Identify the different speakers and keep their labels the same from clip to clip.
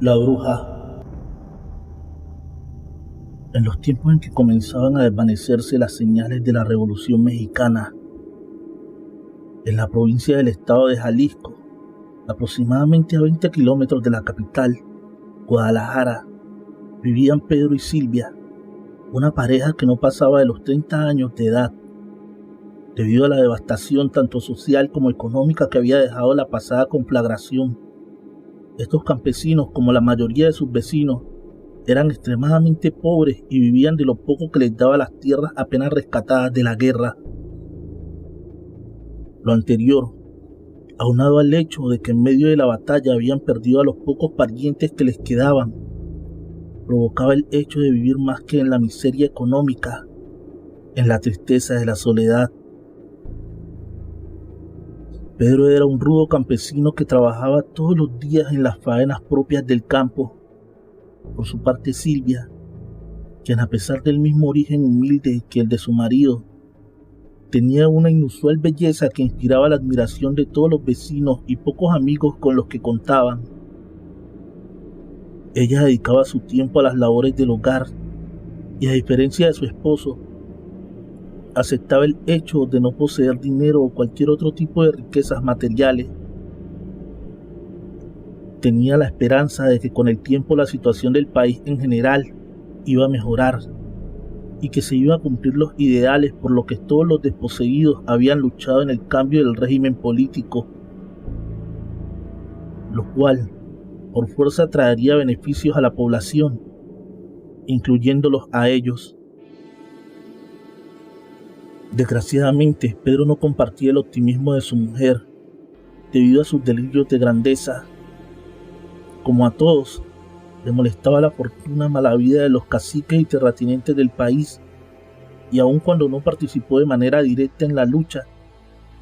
Speaker 1: La bruja. En los tiempos en que comenzaban a desvanecerse las señales de la Revolución Mexicana, en la provincia del estado de Jalisco, aproximadamente a 20 kilómetros de la capital, Guadalajara, vivían Pedro y Silvia, una pareja que no pasaba de los 30 años de edad. Debido a la devastación tanto social como económica que había dejado la pasada conflagración, estos campesinos, como la mayoría de sus vecinos, eran extremadamente pobres y vivían de lo poco que les daba las tierras apenas rescatadas de la guerra. Lo anterior, aunado al hecho de que en medio de la batalla habían perdido a los pocos parientes que les quedaban, provocaba el hecho de vivir más que en la miseria económica, en la tristeza de la soledad. Pedro era un rudo campesino que trabajaba todos los días en las faenas propias del campo. Por su parte, Silvia, quien a pesar del mismo origen humilde que el de su marido, tenía una inusual belleza que inspiraba la admiración de todos los vecinos y pocos amigos con los que contaban. Ella dedicaba su tiempo a las labores del hogar y, a diferencia de su esposo, aceptaba el hecho de no poseer dinero o cualquier otro tipo de riquezas materiales. Tenía la esperanza de que con el tiempo la situación del país en general iba a mejorar y que se iban a cumplir los ideales por los que todos los desposeídos habían luchado en el cambio del régimen político, lo cual por fuerza traería beneficios a la población, incluyéndolos a ellos. Desgraciadamente, Pedro no compartía el optimismo de su mujer debido a sus delirios de grandeza. Como a todos, le molestaba la fortuna mala vida de los caciques y terratenientes del país, y aun cuando no participó de manera directa en la lucha,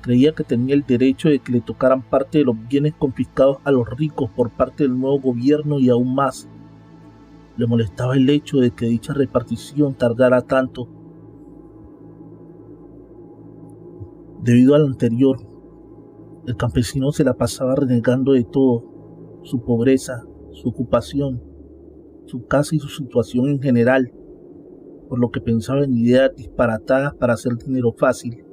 Speaker 1: creía que tenía el derecho de que le tocaran parte de los bienes confiscados a los ricos por parte del nuevo gobierno, y aún más, le molestaba el hecho de que dicha repartición tardara tanto. Debido al anterior, el campesino se la pasaba renegando de todo: su pobreza, su ocupación, su casa y su situación en general, por lo que pensaba en ideas disparatadas para hacer dinero fácil,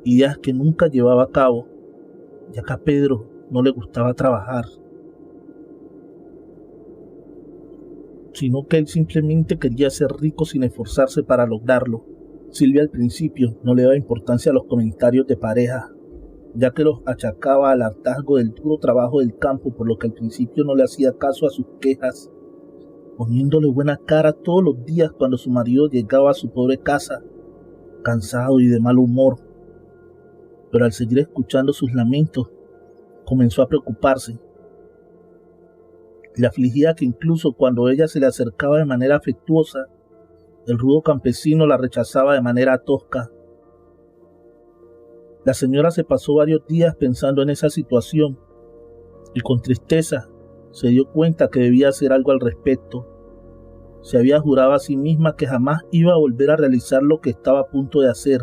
Speaker 1: ideas que nunca llevaba a cabo, ya que a Pedro no le gustaba trabajar, sino que él simplemente quería ser rico sin esforzarse para lograrlo. Silvia al principio no le daba importancia a los comentarios de pareja, ya que los achacaba al hartazgo del duro trabajo del campo, por lo que al principio no le hacía caso a sus quejas, poniéndole buena cara todos los días cuando su marido llegaba a su pobre casa, cansado y de mal humor. Pero al seguir escuchando sus lamentos, comenzó a preocuparse. Le afligía que incluso cuando ella se le acercaba de manera afectuosa, el rudo campesino la rechazaba de manera tosca. La señora se pasó varios días pensando en esa situación y con tristeza se dio cuenta que debía hacer algo al respecto. Se había jurado a sí misma que jamás iba a volver a realizar lo que estaba a punto de hacer,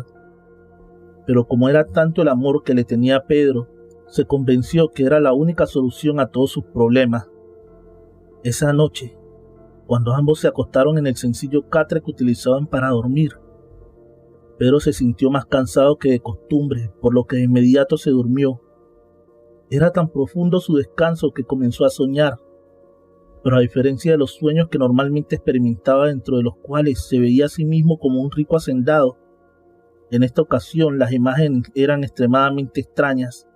Speaker 1: pero como era tanto el amor que le tenía a Pedro, se convenció que era la única solución a todos sus problemas. Esa noche, cuando ambos se acostaron en el sencillo catre que utilizaban para dormir, Pedro se sintió más cansado que de costumbre, por lo que de inmediato se durmió. Era tan profundo su descanso que comenzó a soñar, pero a diferencia de los sueños que normalmente experimentaba, dentro de los cuales se veía a sí mismo como un rico hacendado, en esta ocasión las imágenes eran extremadamente extrañas,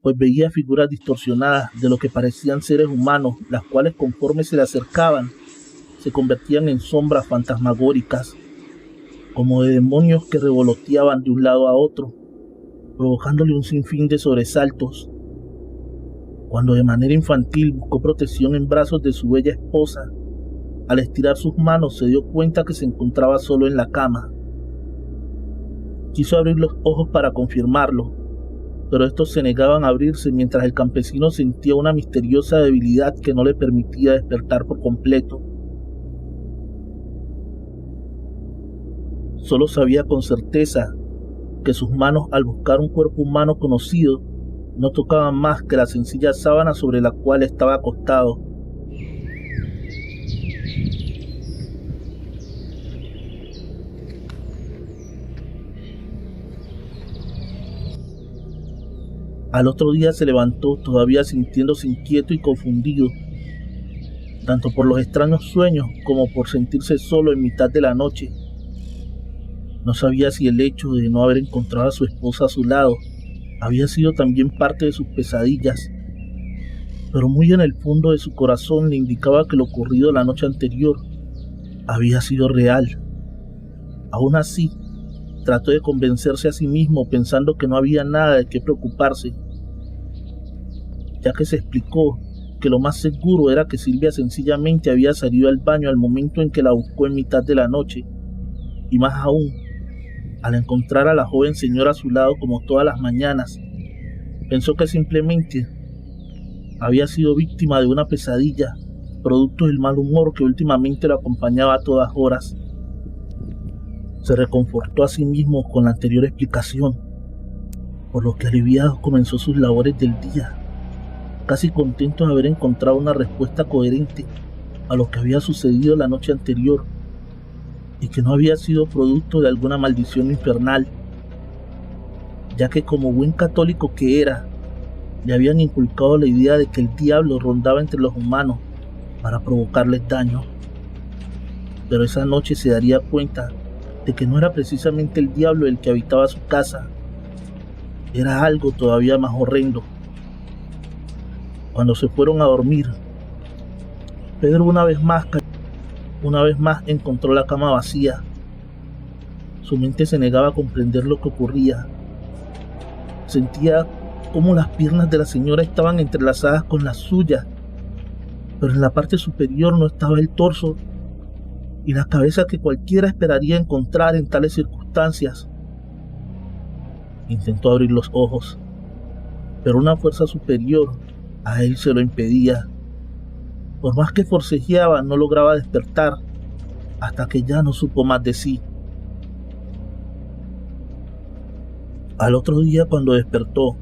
Speaker 1: pues veía figuras distorsionadas de lo que parecían seres humanos, las cuales conforme se le acercaban, se convertían en sombras fantasmagóricas, como de demonios que revoloteaban de un lado a otro, provocándole un sinfín de sobresaltos. Cuando de manera infantil buscó protección en brazos de su bella esposa, al estirar sus manos se dio cuenta que se encontraba solo en la cama. Quiso abrir los ojos para confirmarlo, pero estos se negaban a abrirse mientras el campesino sentía una misteriosa debilidad que no le permitía despertar por completo. Solo sabía con certeza que sus manos, al buscar un cuerpo humano conocido, no tocaban más que la sencilla sábana sobre la cual estaba acostado. Al otro día se levantó todavía sintiéndose inquieto y confundido, tanto por los extraños sueños como por sentirse solo en mitad de la noche. No sabía si el hecho de no haber encontrado a su esposa a su lado había sido también parte de sus pesadillas, pero muy en el fondo de su corazón le indicaba que lo ocurrido la noche anterior había sido real. Aún así, trató de convencerse a sí mismo pensando que no había nada de qué preocuparse, ya que se explicó que lo más seguro era que Silvia sencillamente había salido al baño al momento en que la buscó en mitad de la noche, y más aún, al encontrar a la joven señora a su lado como todas las mañanas, pensó que simplemente había sido víctima de una pesadilla, producto del mal humor que últimamente lo acompañaba a todas horas. Se reconfortó a sí mismo con la anterior explicación, por lo que aliviado comenzó sus labores del día, casi contento de haber encontrado una respuesta coherente a lo que había sucedido la noche anterior y que no había sido producto de alguna maldición infernal, ya que como buen católico que era, le habían inculcado la idea de que el diablo rondaba entre los humanos para provocarles daño. Pero esa noche se daría cuenta de que no era precisamente el diablo el que habitaba su casa, era algo todavía más horrendo. Cuando se fueron a dormir, Pedro una vez más encontró la cama vacía. Su mente se negaba a comprender lo que ocurría. Sentía cómo las piernas de la señora estaban entrelazadas con las suyas, pero en la parte superior no estaba el torso y la cabeza que cualquiera esperaría encontrar en tales circunstancias. Intentó abrir los ojos, pero una fuerza superior a él se lo impedía. Por más que forcejeaba, no lograba despertar, hasta que ya no supo más de sí. Al otro día, cuando despertó,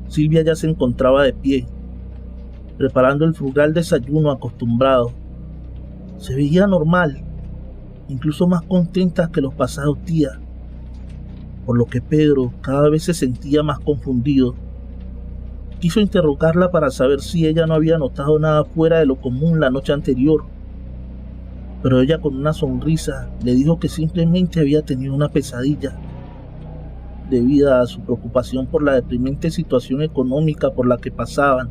Speaker 1: Silvia ya se encontraba de pie, preparando el frugal desayuno acostumbrado. Se veía normal, incluso más contenta que los pasados días, por lo que Pedro cada vez se sentía más confundido. Quiso interrogarla para saber si ella no había notado nada fuera de lo común la noche anterior, pero ella con una sonrisa le dijo que simplemente había tenido una pesadilla, debido a su preocupación por la deprimente situación económica por la que pasaban,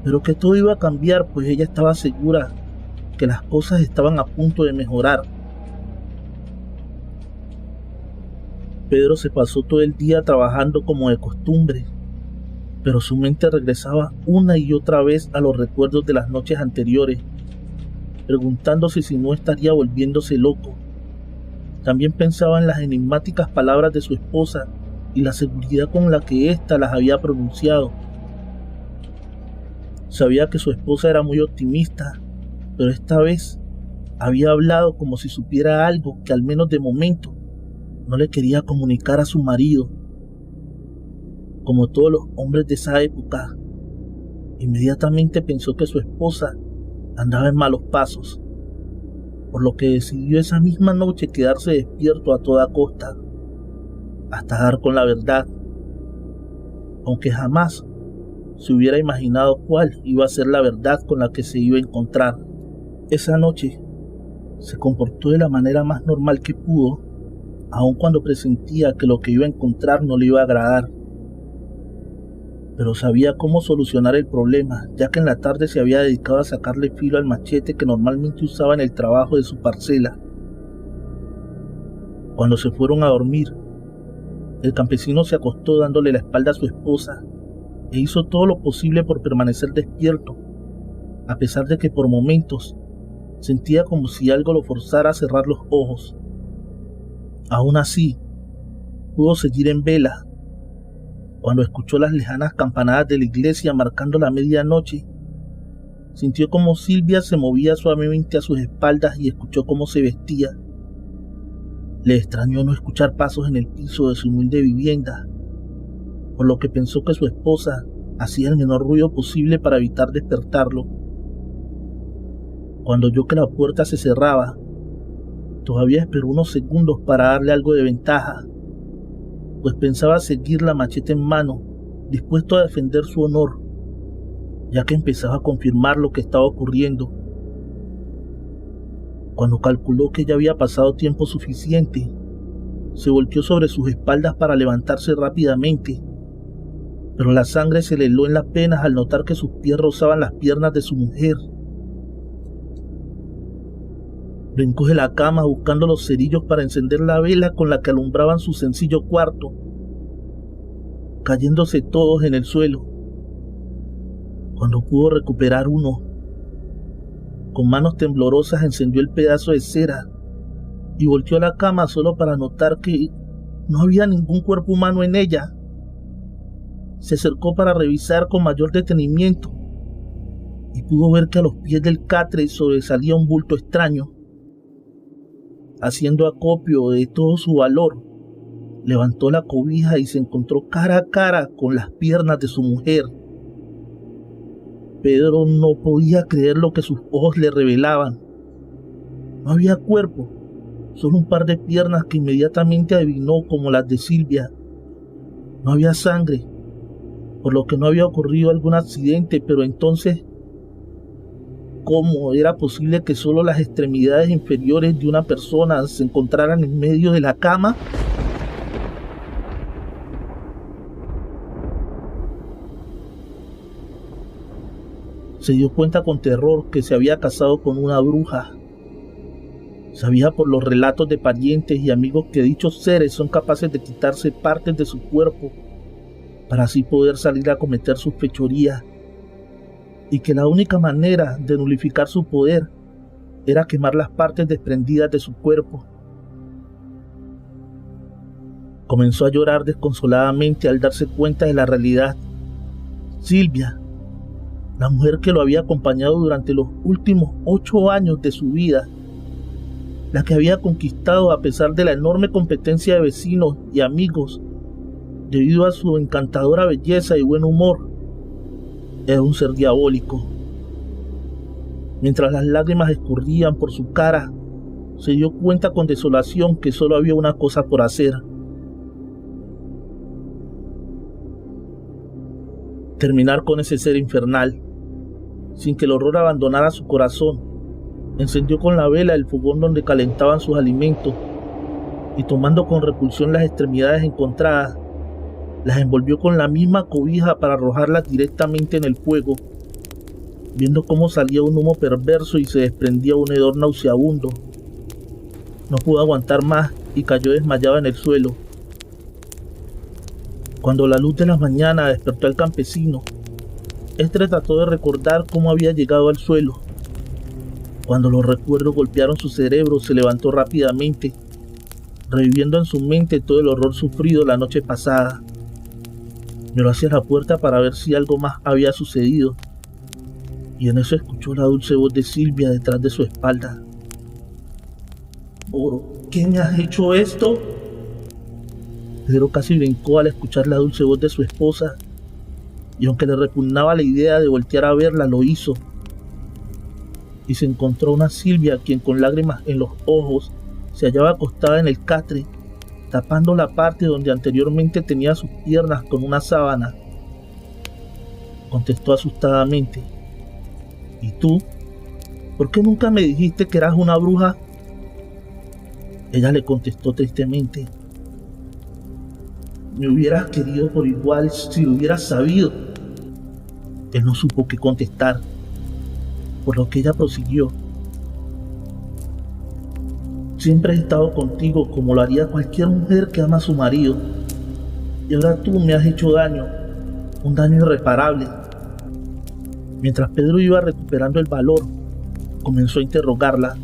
Speaker 1: pero que todo iba a cambiar, pues ella estaba segura que las cosas estaban a punto de mejorar. Pedro se pasó todo el día trabajando como de costumbre, pero su mente regresaba una y otra vez a los recuerdos de las noches anteriores, preguntándose si no estaría volviéndose loco. También pensaba en las enigmáticas palabras de su esposa y la seguridad con la que ésta las había pronunciado. Sabía que su esposa era muy optimista, pero esta vez había hablado como si supiera algo que al menos de momento no le quería comunicar a su marido. Como todos los hombres de esa época, inmediatamente pensó que su esposa andaba en malos pasos, por lo que decidió esa misma noche quedarse despierto a toda costa, hasta dar con la verdad, aunque jamás se hubiera imaginado cuál iba a ser la verdad con la que se iba a encontrar. Esa noche se comportó de la manera más normal que pudo, aun cuando presentía que lo que iba a encontrar no le iba a agradar. Pero sabía cómo solucionar el problema, ya que en la tarde se había dedicado a sacarle filo al machete que normalmente usaba en el trabajo de su parcela. Cuando se fueron a dormir, el campesino se acostó dándole la espalda a su esposa e hizo todo lo posible por permanecer despierto, a pesar de que por momentos sentía como si algo lo forzara a cerrar los ojos. Aún así, pudo seguir en vela. Cuando escuchó las lejanas campanadas de la iglesia marcando la medianoche, sintió como Silvia se movía suavemente a sus espaldas y escuchó cómo se vestía. Le extrañó no escuchar pasos en el piso de su humilde vivienda, por lo que pensó que su esposa hacía el menor ruido posible para evitar despertarlo. Cuando oyó que la puerta se cerraba, todavía esperó unos segundos para darle algo de ventaja, pues pensaba seguir la machete en mano, dispuesto a defender su honor, ya que empezaba a confirmar lo que estaba ocurriendo. Cuando calculó que ya había pasado tiempo suficiente, se volteó sobre sus espaldas para levantarse rápidamente, pero la sangre se le heló en las venas al notar que sus pies rozaban las piernas de su mujer. Brincó de la cama buscando los cerillos para encender la vela con la que alumbraban su sencillo cuarto, cayéndose todos en el suelo. Cuando pudo recuperar uno, con manos temblorosas encendió el pedazo de cera y volteó a la cama solo para notar que no había ningún cuerpo humano en ella. Se acercó para revisar con mayor detenimiento y pudo ver que a los pies del catre sobresalía un bulto extraño. Haciendo acopio de todo su valor, levantó la cobija y se encontró cara a cara con las piernas de su mujer. Pedro no podía creer lo que sus ojos le revelaban. No había cuerpo, solo un par de piernas que inmediatamente adivinó como las de Silvia. No había sangre, por lo que no había ocurrido algún accidente, pero entonces, ¿cómo era posible que solo las extremidades inferiores de una persona se encontraran en medio de la cama? Se dio cuenta con terror que se había casado con una bruja. Sabía por los relatos de parientes y amigos que dichos seres son capaces de quitarse partes de su cuerpo para así poder salir a cometer sus fechorías, y que la única manera de nulificar su poder era quemar las partes desprendidas de su cuerpo. Comenzó a llorar desconsoladamente al darse cuenta de la realidad. Silvia, la mujer que lo había acompañado durante los últimos 8 años de su vida, la que había conquistado a pesar de la enorme competencia de vecinos y amigos, debido a su encantadora belleza y buen humor, era un ser diabólico. Mientras las lágrimas escurrían por su cara, se dio cuenta con desolación que solo había una cosa por hacer: terminar con ese ser infernal. Sin que el horror abandonara su corazón, encendió con la vela el fogón donde calentaban sus alimentos y, tomando con repulsión las extremidades encontradas, las envolvió con la misma cobija para arrojarlas directamente en el fuego, viendo cómo salía un humo perverso y se desprendía un hedor nauseabundo. No pudo aguantar más y cayó desmayado en el suelo. Cuando la luz de la mañana despertó al campesino, este trató de recordar cómo había llegado al suelo. Cuando los recuerdos golpearon su cerebro, se levantó rápidamente, reviviendo en su mente todo el horror sufrido la noche pasada. Miró hacia la puerta para ver si algo más había sucedido, y en eso escuchó la dulce voz de Silvia detrás de su espalda. ¿Por qué me has hecho esto? Pedro casi brincó al escuchar la dulce voz de su esposa, y aunque le repugnaba la idea de voltear a verla, lo hizo. Y se encontró a una Silvia quien, con lágrimas en los ojos, se hallaba acostada en el catre, tapando la parte donde anteriormente tenía sus piernas con una sábana. Contestó asustadamente: ¿Y tú? ¿Por qué nunca me dijiste que eras una bruja? Ella le contestó tristemente: me hubieras querido por igual si lo hubieras sabido. Él no supo qué contestar, por lo que ella prosiguió: siempre he estado contigo como lo haría cualquier mujer que ama a su marido, y ahora tú me has hecho daño, un daño irreparable. Mientras Pedro iba recuperando el valor, comenzó a interrogarla.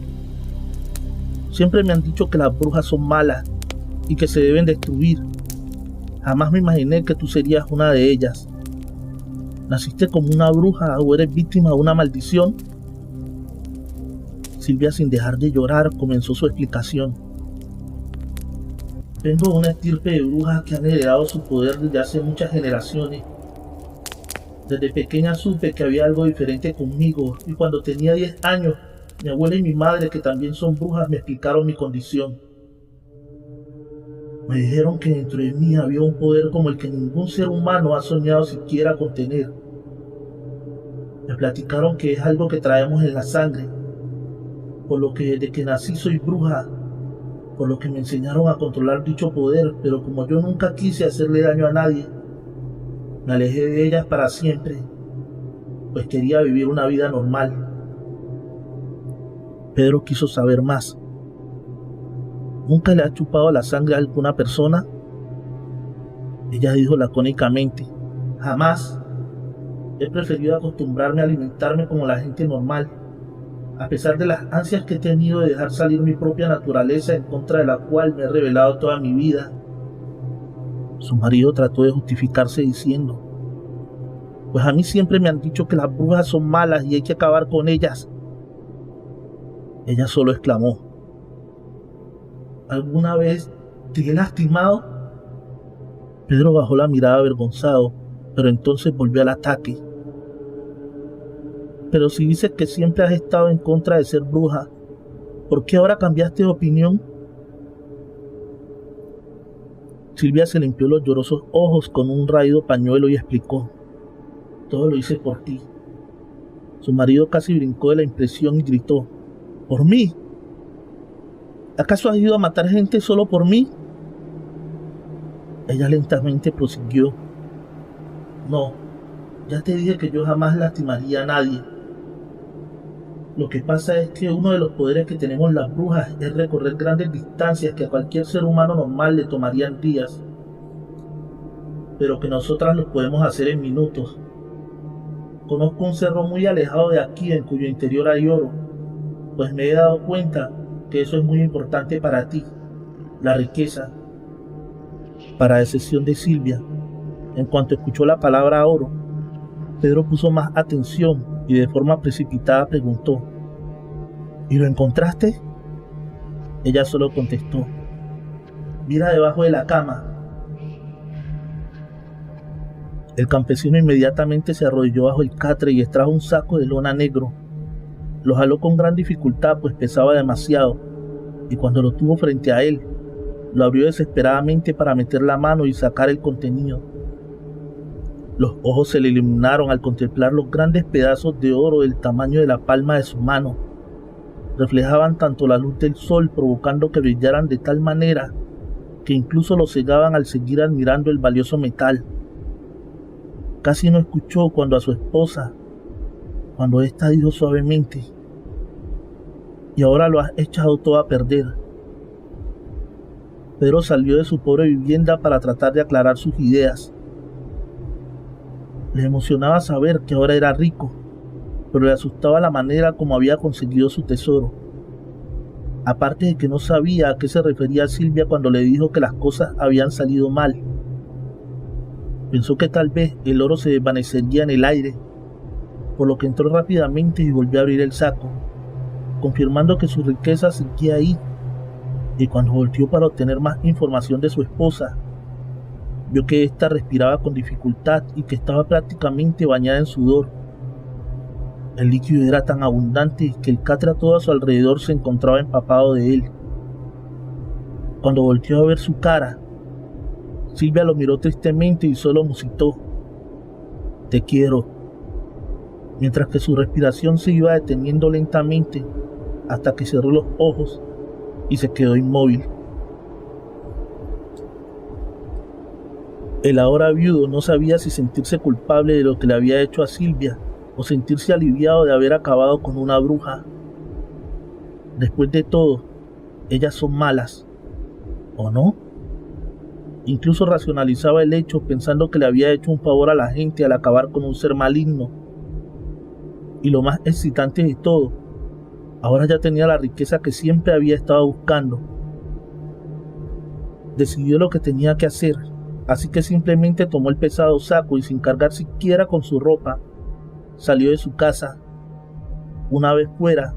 Speaker 1: Siempre me han dicho que las brujas son malas y que se deben destruir. Jamás me imaginé que tú serías una de ellas. ¿Naciste como una bruja o eres víctima de una maldición? Silvia, sin dejar de llorar, comenzó su explicación. Vengo de una estirpe de brujas que han heredado su poder desde hace muchas generaciones. Desde pequeña supe que había algo diferente conmigo y cuando tenía 10 años, mi abuela y mi madre, que también son brujas, me explicaron mi condición. Me dijeron que dentro de mí había un poder como el que ningún ser humano ha soñado siquiera con tener. Me platicaron que es algo que traemos en la sangre, por lo que desde que nací soy bruja, por lo que me enseñaron a controlar dicho poder, pero como yo nunca quise hacerle daño a nadie, me alejé de ellas para siempre, pues quería vivir una vida normal. Pedro quiso saber más. ¿Nunca le ha chupado la sangre a alguna persona? Ella dijo lacónicamente, jamás. He preferido acostumbrarme a alimentarme como la gente normal, a pesar de las ansias que he tenido de dejar salir mi propia naturaleza en contra de la cual me he rebelado toda mi vida. Su marido trató de justificarse diciendo, pues a mí siempre me han dicho que las brujas son malas y hay que acabar con ellas. Ella solo exclamó, ¿alguna vez te he lastimado? Pedro bajó la mirada avergonzado, pero entonces volvió al ataque. Pero si dices que siempre has estado en contra de ser bruja, ¿por qué ahora cambiaste de opinión? Silvia se limpió los llorosos ojos con un raído pañuelo y explicó, todo lo hice por ti. Su marido casi brincó de la impresión y gritó, ¿por mí? ¿Acaso has ido a matar gente solo por mí? Ella lentamente prosiguió, no, ya te dije que yo jamás lastimaría a nadie. Lo que pasa es que uno de los poderes que tenemos las brujas es recorrer grandes distancias que a cualquier ser humano normal le tomarían días, pero que nosotras los podemos hacer en minutos. Conozco un cerro muy alejado de aquí en cuyo interior hay oro, pues me he dado cuenta que eso es muy importante para ti, la riqueza. Para excepción de Silvia, en cuanto escuchó la palabra oro, Pedro puso más atención y de forma precipitada preguntó, ¿y lo encontraste? Ella solo contestó, mira debajo de la cama. El campesino inmediatamente se arrodilló bajo el catre y extrajo un saco de lona negro. Lo jaló con gran dificultad, pues pesaba demasiado, y cuando lo tuvo frente a él, lo abrió desesperadamente para meter la mano y sacar el contenido. Los ojos se le iluminaron al contemplar los grandes pedazos de oro del tamaño de la palma de su mano. Reflejaban tanto la luz del sol, provocando que brillaran de tal manera que incluso lo cegaban al seguir admirando el valioso metal. Casi no escuchó cuando a su esposa, cuando ésta dijo suavemente, y ahora lo has echado todo a perder. Pedro salió de su pobre vivienda para tratar de aclarar sus ideas. Le emocionaba saber que ahora era rico, pero le asustaba la manera como había conseguido su tesoro. Aparte de que no sabía a qué se refería Silvia cuando le dijo que las cosas habían salido mal. Pensó que tal vez el oro se desvanecería en el aire, por lo que entró rápidamente y volvió a abrir el saco, confirmando que su riqueza seguía ahí, y cuando volteó para obtener más información de su esposa, vio que ésta respiraba con dificultad y que estaba prácticamente bañada en sudor. El líquido era tan abundante que el catre a todo a su alrededor se encontraba empapado de él. Cuando volteó a ver su cara, Silvia lo miró tristemente y solo musitó, «Te quiero», mientras que su respiración se iba deteniendo lentamente hasta que cerró los ojos y se quedó inmóvil. El ahora viudo no sabía si sentirse culpable de lo que le había hecho a Silvia o sentirse aliviado de haber acabado con una bruja. Después de todo, ellas son malas, ¿o no? Incluso racionalizaba el hecho pensando que le había hecho un favor a la gente al acabar con un ser maligno. Y lo más excitante de todo, ahora ya tenía la riqueza que siempre había estado buscando. Decidió lo que tenía que hacer, así que simplemente tomó el pesado saco y sin cargar siquiera con su ropa, salió de su casa. Una vez fuera,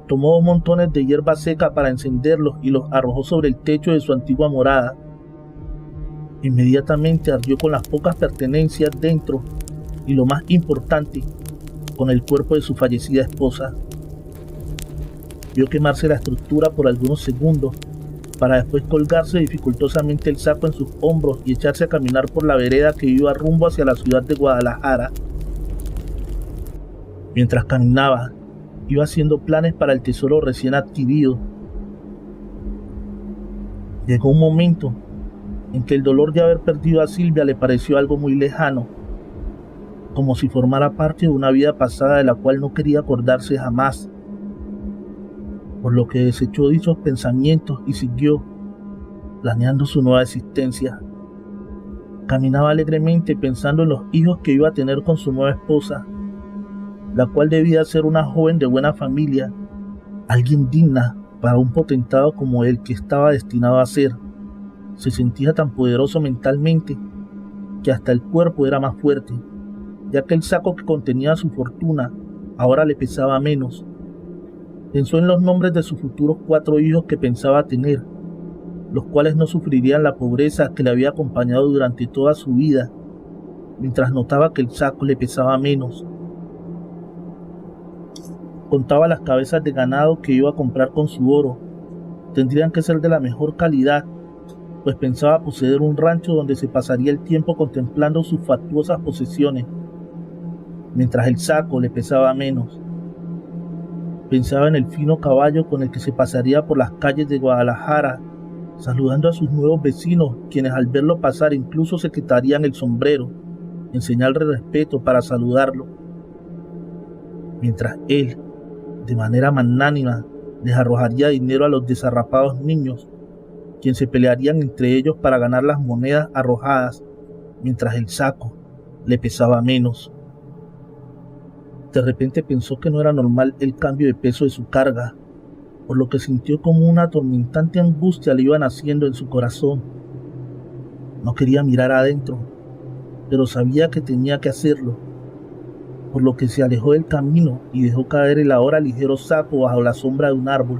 Speaker 1: Tomó 2 montones de hierba seca para encenderlos y los arrojó sobre el techo de su antigua morada. Inmediatamente ardió con las pocas pertenencias dentro y, lo más importante, con el cuerpo de su fallecida esposa. Vio quemarse la estructura por algunos segundos, para después colgarse dificultosamente el saco en sus hombros y echarse a caminar por la vereda que iba rumbo hacia la ciudad de Guadalajara. Mientras caminaba, iba haciendo planes para el tesoro recién adquirido. Llegó un momento en que el dolor de haber perdido a Silvia le pareció algo muy lejano, como si formara parte de una vida pasada de la cual no quería acordarse jamás, por lo que desechó dichos pensamientos y siguió planeando su nueva existencia. Caminaba alegremente pensando en los hijos que iba a tener con su nueva esposa, la cual debía ser una joven de buena familia, alguien digna para un potentado como él que estaba destinado a ser. Se sentía tan poderoso mentalmente que hasta el cuerpo era más fuerte, ya que el saco que contenía su fortuna ahora le pesaba menos. Pensó en los nombres de sus futuros 4 hijos que pensaba tener, los cuales no sufrirían la pobreza que le había acompañado durante toda su vida, mientras notaba que el saco le pesaba menos. Contaba las cabezas de ganado que iba a comprar con su oro. Tendrían que ser de la mejor calidad, pues pensaba poseer un rancho donde se pasaría el tiempo contemplando sus fastuosas posesiones, mientras el saco le pesaba menos. Pensaba en el fino caballo con el que se pasaría por las calles de Guadalajara, saludando a sus nuevos vecinos, quienes al verlo pasar incluso se quitarían el sombrero, en señal de respeto para saludarlo, mientras él, de manera magnánima, les arrojaría dinero a los desarrapados niños, quienes se pelearían entre ellos para ganar las monedas arrojadas, mientras el saco le pesaba menos. De repente pensó que no era normal el cambio de peso de su carga, por lo que sintió como una atormentante angustia le iba naciendo en su corazón. No quería mirar adentro, pero sabía que tenía que hacerlo, por lo que se alejó del camino y dejó caer el ahora ligero saco bajo la sombra de un árbol.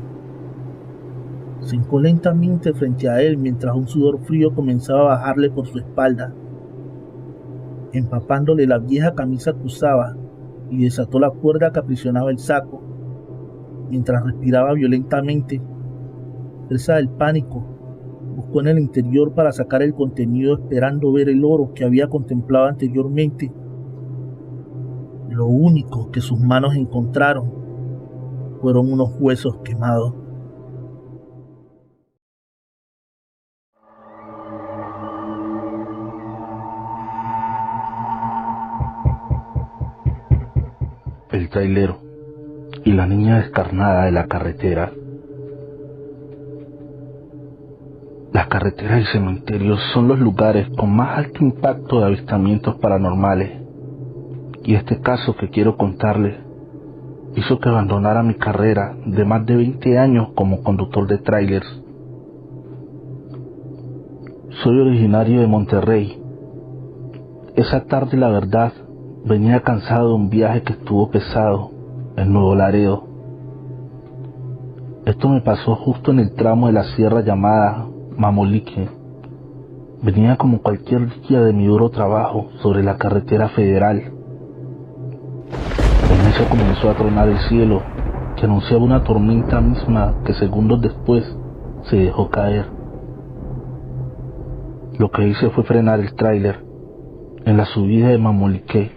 Speaker 1: Se hincó lentamente frente a él mientras un sudor frío comenzaba a bajarle por su espalda, empapándole la vieja camisa que usaba, y desató la cuerda que aprisionaba el saco. Mientras respiraba violentamente, presa del pánico, buscó en el interior para sacar el contenido esperando ver el oro que había contemplado anteriormente. Lo único que sus manos encontraron fueron unos huesos quemados.
Speaker 2: El trailero y la niña descarnada de la carretera. Las carreteras y cementerios son los lugares con más alto impacto de avistamientos paranormales, y este caso que quiero contarles hizo que abandonara mi carrera de más de 20 años como conductor de trailers. Soy originario de Monterrey. Esa tarde, la verdad, venía cansado de un viaje que estuvo pesado en Nuevo Laredo. Esto me pasó justo en el tramo de la sierra llamada Mamolique. Venía como cualquier día de mi duro trabajo sobre la carretera federal. En eso comenzó a tronar el cielo, que anunciaba una tormenta misma que segundos después se dejó caer. Lo que hice fue frenar el tráiler en la subida de Mamolique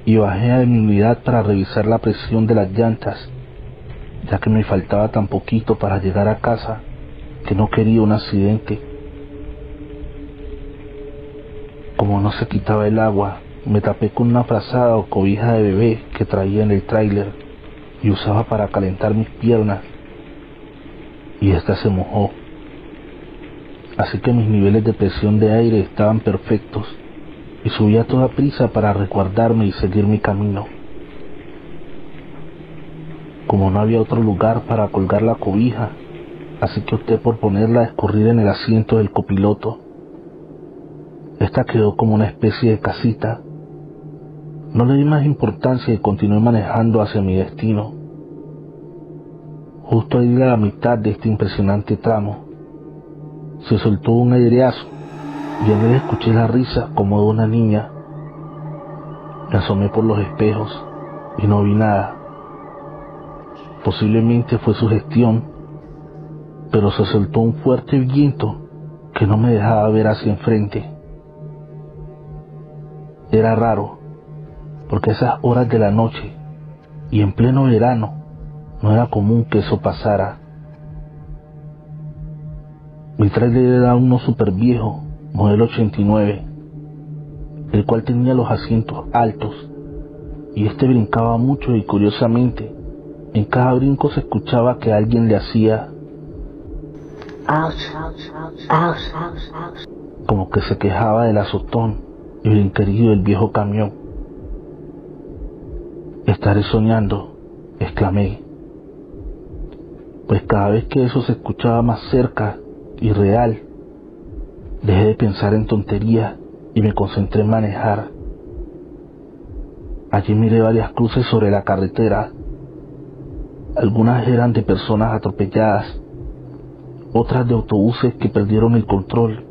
Speaker 2: y bajé a mi unidad para revisar la presión de las llantas, ya que me faltaba tan poquito para llegar a casa que no quería un accidente. Como no se quitaba el agua, me tapé con una frazada o cobija de bebé que traía en el tráiler y usaba para calentar mis piernas, y esta se mojó. Así que mis niveles de presión de aire estaban perfectos y subí a toda prisa para resguardarme y seguir mi camino. Como no había otro lugar para colgar la cobija, así que opté por ponerla a escurrir en el asiento del copiloto. Esta quedó como una especie de casita. No le di más importancia y continué manejando hacia mi destino. Justo ahí a la mitad de este impresionante tramo, se soltó un aireazo y en él escuché la risa como de una niña. Me asomé por los espejos y no vi nada. Posiblemente fue sugestión, pero se soltó un fuerte viento que no me dejaba ver hacia enfrente. Era raro, porque a esas horas de la noche y en pleno verano no era común que eso pasara. Mi trailer era uno super viejo, modelo 89, el cual tenía los asientos altos y este brincaba mucho y curiosamente en cada brinco se escuchaba que alguien le hacía como que se quejaba del azotón y brinquerío del viejo camión. Estaré soñando, exclamé, pues cada vez que eso se escuchaba más cerca y real, dejé de pensar en tonterías y me concentré en manejar. Allí miré varias cruces sobre la carretera. Algunas eran de personas atropelladas, otras de autobuses que perdieron el control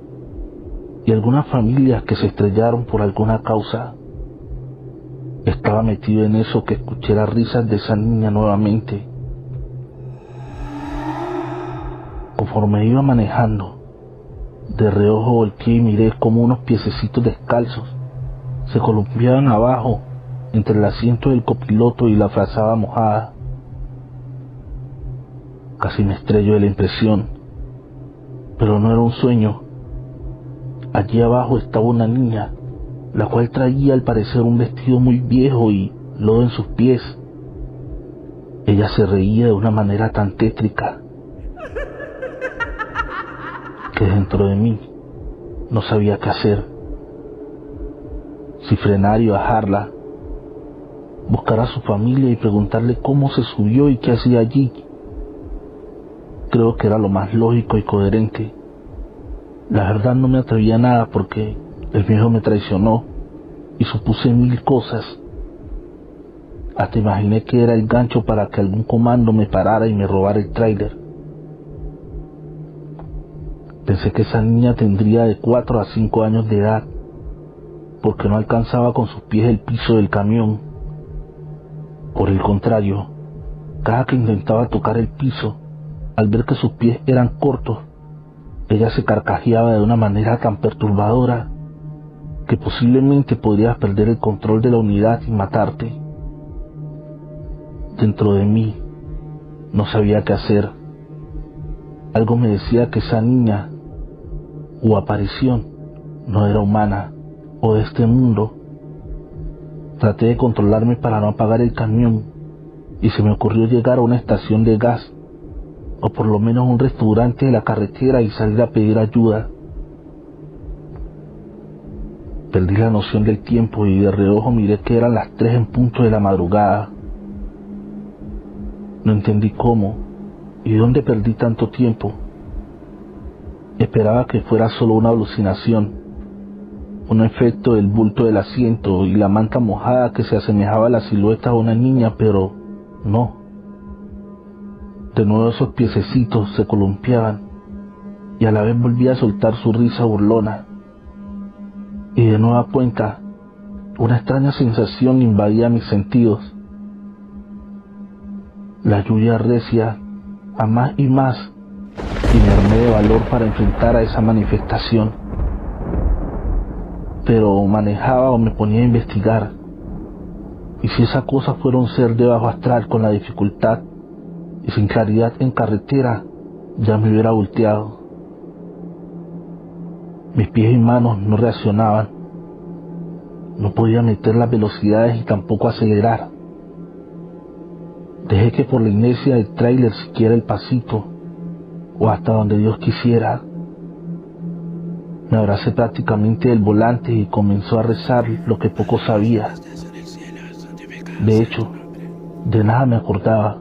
Speaker 2: y algunas familias que se estrellaron por alguna causa. Estaba metido en eso que escuché las risas de esa niña nuevamente. Conforme iba manejando, de reojo volteé y miré como unos piececitos descalzos se columpiaban abajo entre el asiento del copiloto y la frazada mojada. Casi me estrello de la impresión, pero no era un sueño. Allí abajo estaba una niña, la cual traía al parecer un vestido muy viejo y lodo en sus pies. Ella se reía de una manera tan tétrica que dentro de mí no sabía qué hacer, si frenar y bajarla, buscar a su familia y preguntarle cómo se subió y qué hacía allí. Creo que era lo más lógico y coherente. La verdad no me atrevía a nada porque el viejo me traicionó y supuse 1000 cosas. Hasta imaginé que era el gancho para que algún comando me parara y me robara el tráiler. Pensé que esa niña tendría de 4 a 5 años de edad, porque no alcanzaba con sus pies el piso del camión. Por el contrario, cada que intentaba tocar el piso, al ver que sus pies eran cortos, ella se carcajeaba de una manera tan perturbadora que posiblemente podrías perder el control de la unidad y matarte. Dentro de mí no sabía qué hacer. Algo me decía que esa niña o aparición no era humana o de este mundo. Traté de controlarme para no apagar el camión y se me ocurrió llegar a una estación de gas o por lo menos un restaurante de la carretera y salir a pedir ayuda. Perdí la noción del tiempo y de reojo miré que eran las 3 en punto de la madrugada. No entendí cómo y dónde perdí tanto tiempo. Esperaba que fuera solo una alucinación, un efecto del bulto del asiento y la manta mojada que se asemejaba a la silueta de una niña, pero no. De nuevo esos piececitos se columpiaban y a la vez volvía a soltar su risa burlona. Y de nueva cuenta, una extraña sensación invadía mis sentidos. La lluvia recia a más y más y me armé de valor para enfrentar a esa manifestación. Pero manejaba o me ponía a investigar. Y si esa cosa fuera un ser de bajo astral con la dificultad y sin claridad en carretera, ya me hubiera volteado. Mis pies y manos no reaccionaban. No podía meter las velocidades y tampoco acelerar. Dejé que por la inercia del tráiler siguiera el pasito, o hasta donde Dios quisiera. Me abracé prácticamente del volante y comenzó a rezar lo que poco sabía. De hecho, de nada me acordaba.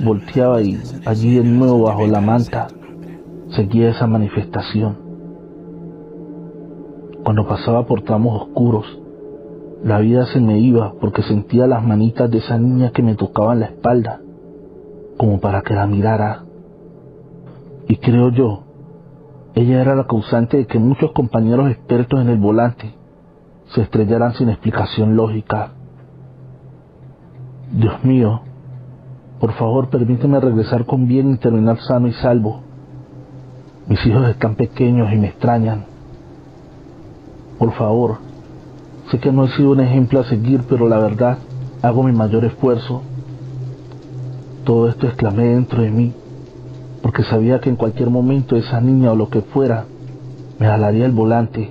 Speaker 2: Volteaba y allí de nuevo bajo la manta seguía esa manifestación. Cuando pasaba por tramos oscuros, la vida se me iba porque sentía las manitas de esa niña que me tocaban la espalda como para que la mirara. Y creo yo, ella era la causante de que muchos compañeros expertos en el volante se estrellaran sin explicación lógica. Dios mío, por favor permíteme regresar con bien y terminar sano y salvo. Mis hijos están pequeños y me extrañan. Por favor, sé que no he sido un ejemplo a seguir, pero la verdad, hago mi mayor esfuerzo. Todo esto exclamé dentro de mí, porque sabía que en cualquier momento esa niña o lo que fuera me jalaría el volante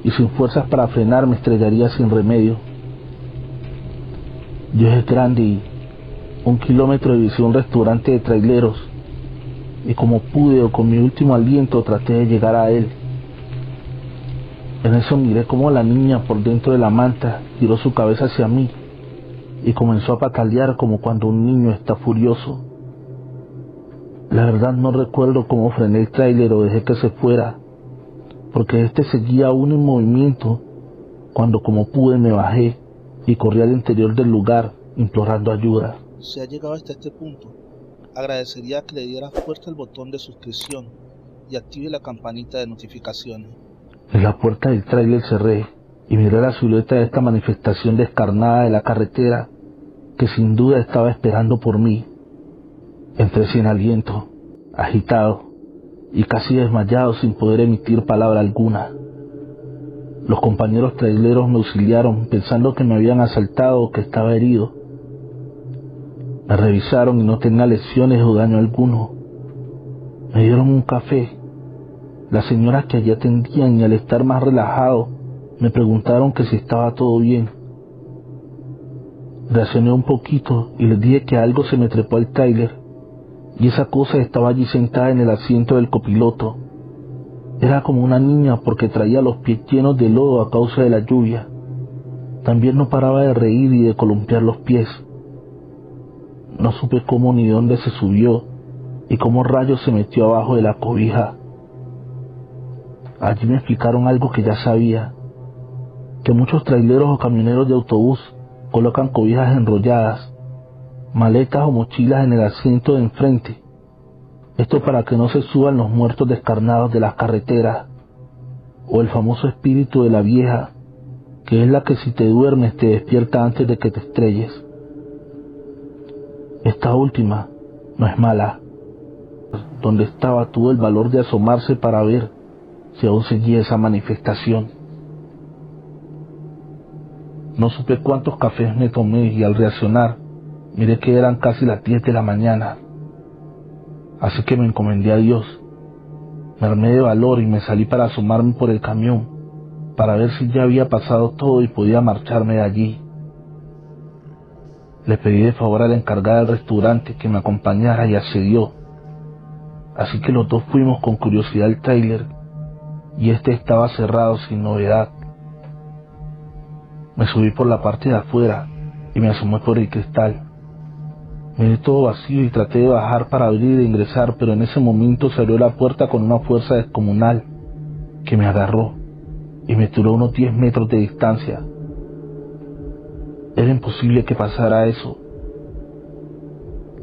Speaker 2: y sin fuerzas para frenar me estrellaría sin remedio. Dios es grande y 1 kilómetro de visión un restaurante de traileros, y como pude o con mi último aliento traté de llegar a él. En eso miré cómo la niña por dentro de la manta giró su cabeza hacia mí y comenzó a patalear como cuando un niño está furioso. La verdad no recuerdo cómo frené el tráiler o dejé que se fuera, porque este seguía aún en movimiento cuando como pude me bajé y corrí al interior del lugar implorando ayuda.
Speaker 1: Si ha llegado hasta este punto, agradecería que le diera fuerte al botón de suscripción y active la campanita de notificaciones.
Speaker 2: En la puerta del tráiler cerré y miré la silueta de esta manifestación descarnada de la carretera que sin duda estaba esperando por mí. Entré sin aliento, agitado y casi desmayado sin poder emitir palabra alguna. Los compañeros traileros me auxiliaron pensando que me habían asaltado o que estaba herido. Me revisaron y no tenía lesiones o daño alguno. Me dieron un café. Las señoras que allí atendían y al estar más relajado me preguntaron que si estaba todo bien. Reaccioné un poquito y les dije que algo se me trepó al tráiler y esa cosa estaba allí sentada en el asiento del copiloto. Era como una niña porque traía los pies llenos de lodo a causa de la lluvia. También no paraba de reír y de columpiar los pies. No supe cómo ni dónde se subió y cómo rayos se metió abajo de la cobija. Allí me explicaron algo que ya sabía, que muchos traileros o camioneros de autobús colocan cobijas enrolladas, maletas o mochilas en el asiento de enfrente. Esto para que no se suban los muertos descarnados de las carreteras, o el famoso espíritu de la vieja, que es la que si te duermes te despierta antes de que te estrelles. Esta última no es mala. Donde estaba tuvo el valor de asomarse para ver si aún seguía esa manifestación. No supe cuántos cafés me tomé y al reaccionar miré que eran casi las 10 de la mañana. Así que me encomendé a Dios. Me armé de valor y me salí para asomarme por el camión, para ver si ya había pasado todo y podía marcharme de allí. Le pedí de favor a la encargada del restaurante que me acompañara y accedió. Así que los dos fuimos con curiosidad al tráiler y este estaba cerrado sin novedad. Me subí por la parte de afuera y me asomé por el cristal. Miré todo vacío y traté de bajar para abrir e ingresar, pero en ese momento se abrió la puerta con una fuerza descomunal que me agarró y me tiró a unos 10 metros de distancia. Era imposible que pasara eso.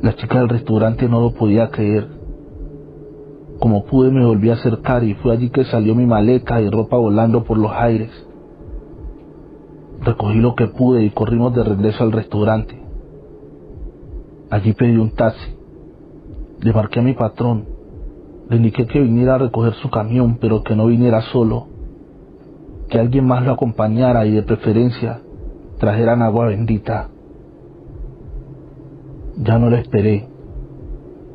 Speaker 2: La chica del restaurante no lo podía creer. Como pude me volví a acercar y fue allí que salió mi maleta y ropa volando por los aires. Recogí lo que pude y corrimos de regreso al restaurante. Allí pedí un taxi. Le marqué a mi patrón. Le indiqué que viniera a recoger su camión, pero que no viniera solo. Que alguien más lo acompañara y de preferencia trajeran agua bendita. Ya no lo esperé.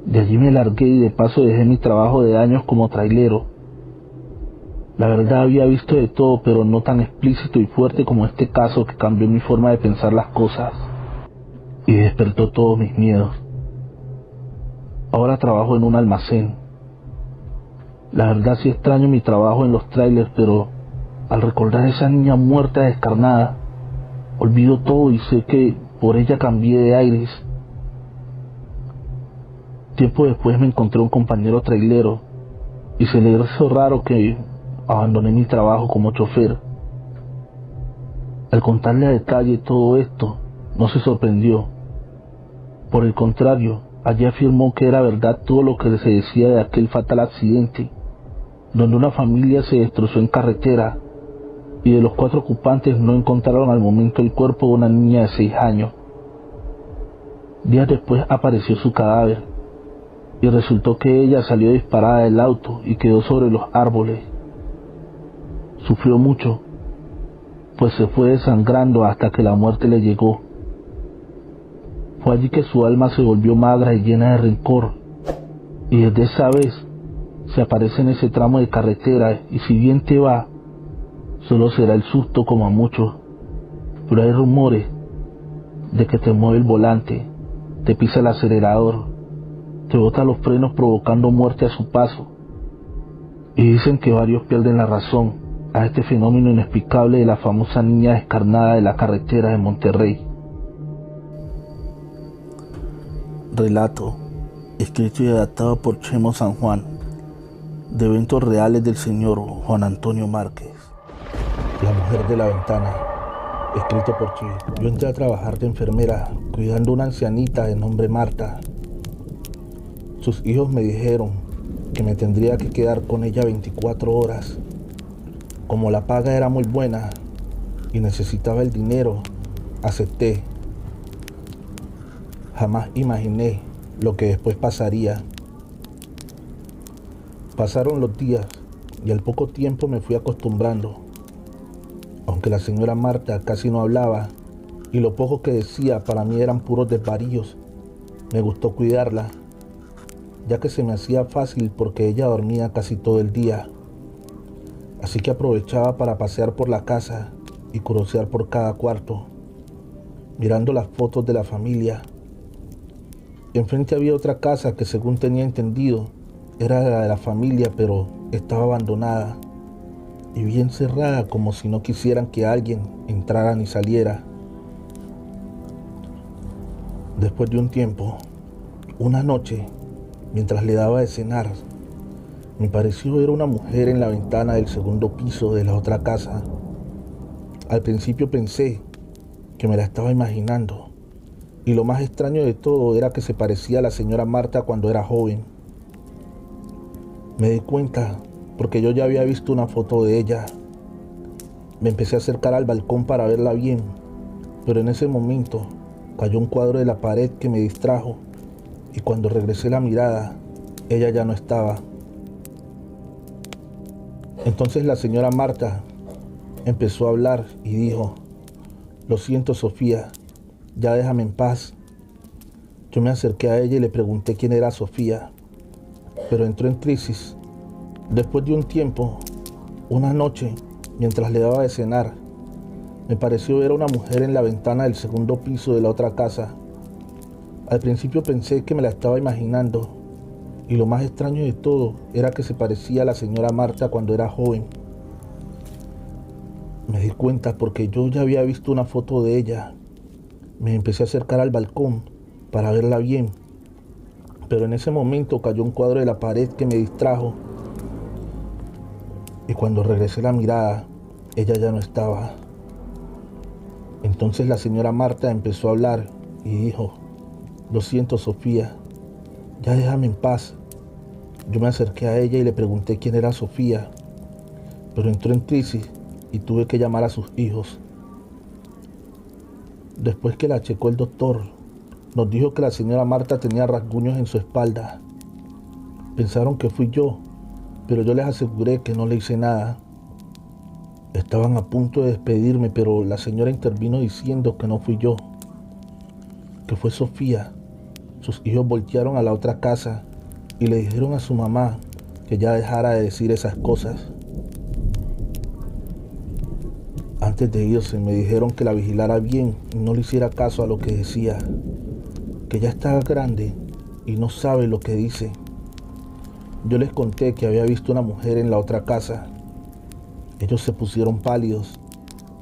Speaker 2: De allí me largué y de paso dejé mi trabajo de años como trailero. La verdad había visto de todo, pero no tan explícito y fuerte como este caso que cambió mi forma de pensar las cosas y despertó todos mis miedos. Ahora trabajo en un almacén. La verdad sí extraño mi trabajo en los trailers, pero al recordar a esa niña muerta descarnada, olvido todo y sé que por ella cambié de aires. Tiempo después me encontré un compañero trailero y se le hizo raro que abandoné mi trabajo como chofer. Al contarle a detalle todo esto, no se sorprendió. Por el contrario, Allí afirmó que era verdad todo lo que se decía de aquel fatal accidente, donde una familia se destrozó en carretera y de los 4 ocupantes no encontraron al momento el cuerpo de una niña de 6 años. Días después apareció su cadáver y resultó que ella salió disparada del auto y quedó sobre los árboles. Sufrió mucho, pues se fue desangrando hasta que la muerte le llegó. Fue allí que su alma se volvió magra y llena de rencor, y desde esa vez se aparece en ese tramo de carretera, y si bien te va, solo será el susto como a muchos, pero hay rumores de que te mueve el volante, te pisa el acelerador, te bota los frenos provocando muerte a su paso, y dicen que varios pierden la razón a este fenómeno inexplicable de la famosa niña descarnada de la carretera de Monterrey.
Speaker 1: Relato, escrito y adaptado por Chemo San Juan, de eventos reales del señor Juan Antonio Márquez. La mujer de la ventana, escrito por Chi. Yo entré a trabajar de enfermera, cuidando a una ancianita de nombre Marta. Sus hijos me dijeron que me tendría que quedar con ella 24 horas. Como la paga era muy buena y necesitaba el dinero, acepté. Jamás imaginé lo que después pasaría. Pasaron los días y al poco tiempo me fui acostumbrando. Aunque la señora Marta casi no hablaba y lo poco que decía para mí eran puros desvaríos, me gustó cuidarla, ya que se me hacía fácil porque ella dormía casi todo el día. Así que aprovechaba para pasear por la casa y curiosear por cada cuarto, mirando las fotos de la familia. Enfrente había otra casa que, según tenía entendido, era la de la familia, pero estaba abandonada y bien cerrada, como si no quisieran que alguien entrara ni saliera. Después de un tiempo, una noche, mientras le daba de cenar, me pareció ver una mujer en la ventana del segundo piso de la otra casa. Al principio pensé que me la estaba imaginando, y lo más extraño de todo era que se parecía a la señora Marta cuando era joven. Me di cuenta porque yo ya había visto una foto de ella. Me empecé a acercar al balcón para verla bien, pero en ese momento cayó un cuadro de la pared que me distrajo, y cuando regresé la mirada, ella ya no estaba. Entonces la señora Marta empezó a hablar y dijo: "Lo siento, Sofía, ya déjame en paz". Yo me acerqué a ella y le pregunté quién era Sofía, pero entró en crisis. Después de un tiempo, una noche, mientras le daba de cenar, me pareció ver a una mujer en la ventana del segundo piso de la otra casa. Al principio pensé que me la estaba imaginando, y lo más extraño de todo era que se parecía a la señora Marta cuando era joven. Me di cuenta porque yo ya había visto una foto de ella. Me empecé a acercar al balcón para verla bien, pero en ese momento cayó un cuadro de la pared que me distrajo, y cuando regresé la mirada, ella ya no estaba. Entonces la señora Marta empezó a hablar y dijo: "Lo siento, Sofía, ya déjame en paz". Yo me acerqué a ella y le pregunté quién era Sofía, pero entró en crisis y tuve que llamar a sus hijos. Después que la checó el doctor, nos dijo que la señora Marta tenía rasguños en su espalda. Pensaron que fui yo, pero yo les aseguré que no le hice nada. Estaban a punto de despedirme, pero la señora intervino diciendo que no fui yo, que fue Sofía. Sus hijos voltearon a la otra casa y le dijeron a su mamá que ya dejara de decir esas cosas. Antes de irse me dijeron que la vigilara bien y no le hiciera caso a lo que decía, que ya está grande y no sabe lo que dice. Yo les conté que había visto una mujer en la otra casa. Ellos se pusieron pálidos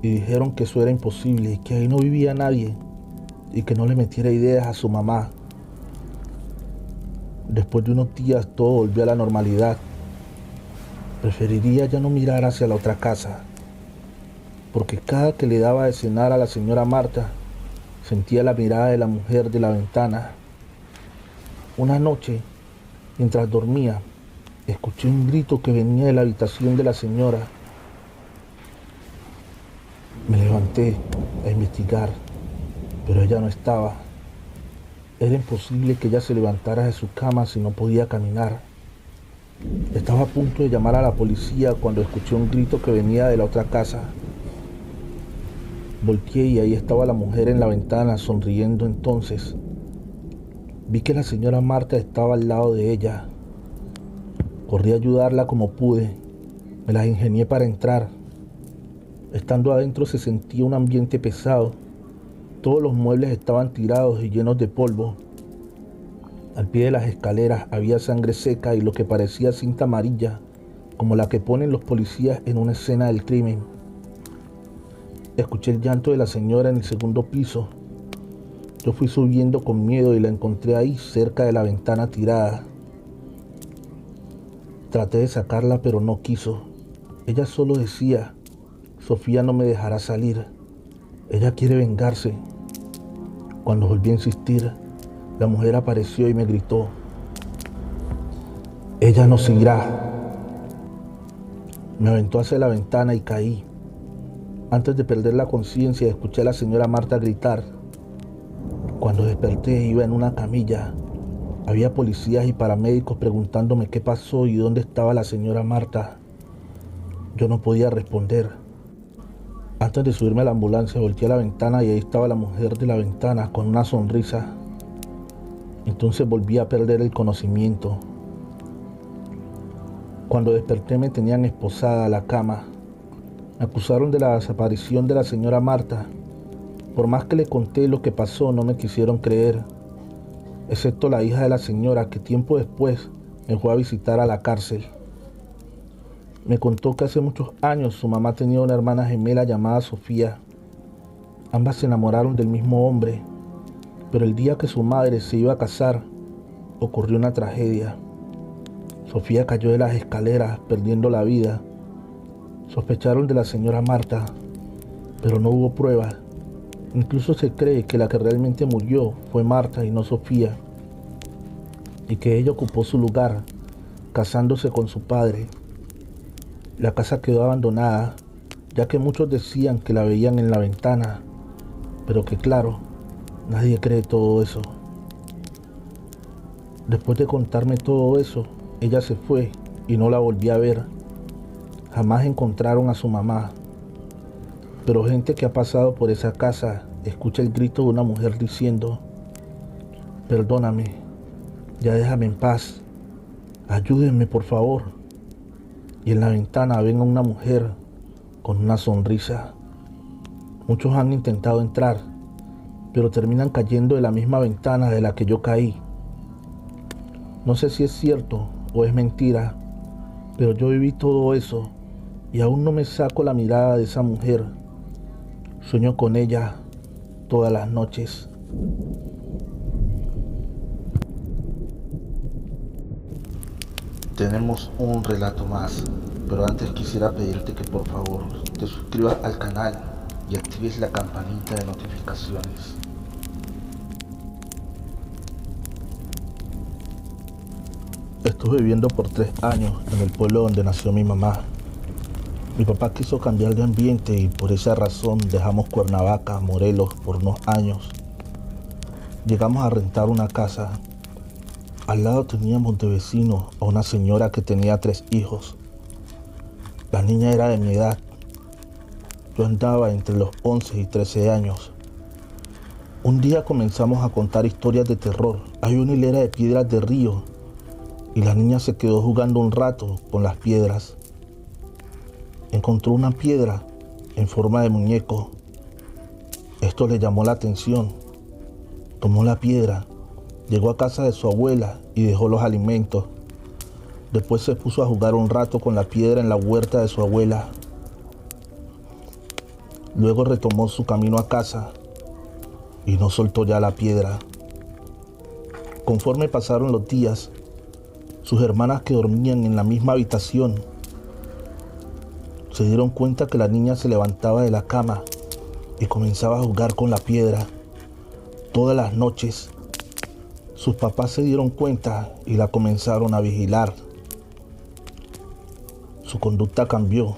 Speaker 1: y dijeron que eso era imposible, que ahí no vivía nadie y que no le metiera ideas a su mamá. Después de unos días todo volvió a la normalidad. Preferiría ya no mirar hacia la otra casa, porque cada que le daba de cenar a la señora Marta, sentía la mirada de la mujer de la ventana. Una noche, mientras dormía, escuché un grito que venía de la habitación de la señora. Me levanté a investigar, pero ella no estaba. Era imposible que ella se levantara de su cama si no podía caminar. Estaba a punto de llamar a la policía cuando escuché un grito que venía de la otra casa. Volteé y ahí estaba la mujer en la ventana sonriendo. Entonces vi que la señora Marta estaba al lado de ella. Corrí a ayudarla como pude. Me las ingenié para entrar. Estando adentro se sentía un ambiente pesado. Todos los muebles estaban tirados y llenos de polvo. Al pie de las escaleras había sangre seca y lo que parecía cinta amarilla, como la que ponen los policías en una escena del crimen. Escuché el llanto de la señora en el segundo piso. Yo fui subiendo con miedo y la encontré ahí cerca de la ventana tirada. Traté de sacarla pero no quiso. Ella solo decía: Sofía no me dejará salir. Ella quiere vengarse. Cuando volví a insistir, la mujer apareció y me gritó: ella no se irá. Me aventó hacia la ventana y caí. Antes de perder la conciencia, escuché a la señora Marta gritar. Cuando desperté iba en una camilla. Había policías y paramédicos preguntándome qué pasó y dónde estaba la señora Marta. Yo no podía responder. Antes de subirme a la ambulancia, volteé a la ventana y ahí estaba la mujer de la ventana con una sonrisa. Entonces volví a perder el conocimiento. Cuando desperté me tenían esposada a la cama. Me acusaron de la desaparición de la señora Marta. Por más que le conté lo que pasó, no me quisieron creer, excepto la hija de la señora, que tiempo después me fue a visitar a la cárcel. Me contó que hace muchos años su mamá tenía una hermana gemela llamada Sofía. Ambas se enamoraron del mismo hombre, pero el día que su madre se iba a casar, ocurrió una tragedia. Sofía cayó de las escaleras, perdiendo la vida. Sospecharon de la señora Marta, pero no hubo pruebas. Incluso se cree que la que realmente murió fue Marta y no Sofía, y que ella ocupó su lugar, casándose con su padre. La casa quedó abandonada, ya que muchos decían que la veían en la ventana, pero que claro, nadie cree todo eso. Después de contarme todo eso, ella se fue y no la volví a ver. Jamás encontraron a su mamá. Pero gente que ha pasado por esa casa escucha el grito de una mujer diciendo: perdóname, ya déjame en paz, ayúdenme por favor. Y en la ventana ven a una mujer con una sonrisa. Muchos han intentado entrar, pero terminan cayendo de la misma ventana de la que yo caí. No sé si es cierto o es mentira, pero yo viví todo eso y aún no me saco la mirada de esa mujer. Sueño con ella todas las noches.
Speaker 2: Tenemos un relato más, pero antes quisiera pedirte que por favor te suscribas al canal y actives la campanita de notificaciones.
Speaker 1: Estuve viviendo por 3 años en el pueblo donde nació mi mamá. Mi papá quiso cambiar de ambiente y por esa razón dejamos Cuernavaca, Morelos, por unos años. Llegamos a rentar una casa. Al lado teníamos de vecino a una señora que tenía 3 hijos. La niña era de mi edad. Yo andaba entre los 11 y 13 años. Un día comenzamos a contar historias de terror. Hay una hilera de piedras de río y la niña se quedó jugando un rato con las piedras. Encontró una piedra en forma de muñeco. Esto le llamó la atención. Tomó la piedra, llegó a casa de su abuela y dejó los alimentos. Después se puso a jugar un rato con la piedra en la huerta de su abuela. Luego retomó su camino a casa y no soltó ya la piedra. Conforme pasaron los días, sus hermanas que dormían en la misma habitación se dieron cuenta que la niña se levantaba de la cama y comenzaba a jugar con la piedra todas las noches.
Speaker 2: Sus papás se dieron cuenta y la comenzaron a vigilar. Su conducta cambió.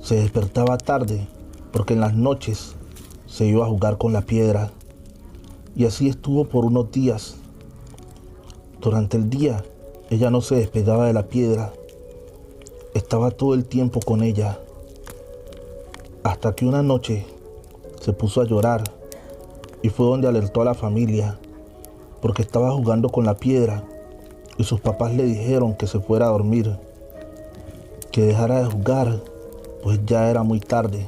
Speaker 2: Se despertaba tarde porque en las noches se iba a jugar con la piedra. Y así estuvo por unos días. Durante el día, ella no se despegaba de la piedra. Estaba todo el tiempo con ella. Hasta que una noche se puso a llorar y fue donde alertó a la familia porque estaba jugando con la piedra y sus papás le dijeron que se fuera a dormir, que dejara de jugar, pues ya era muy tarde.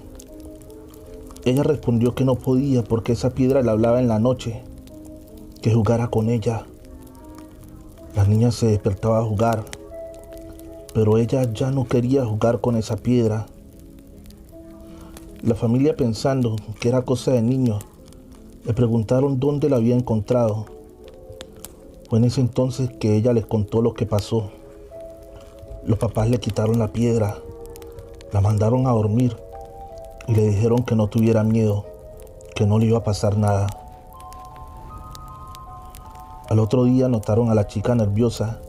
Speaker 2: Ella respondió que no podía porque esa piedra le hablaba en la noche, que jugara con ella. La niña se despertaba a jugar, pero ella ya no quería jugar con esa piedra. La familia, pensando que era cosa de niños, le preguntaron dónde la había encontrado. Fue en ese entonces que ella les contó lo que pasó. Los papás le quitaron la piedra, la mandaron a dormir y le dijeron que no tuviera miedo, que no le iba a pasar nada. Al otro día notaron a la chica nerviosa.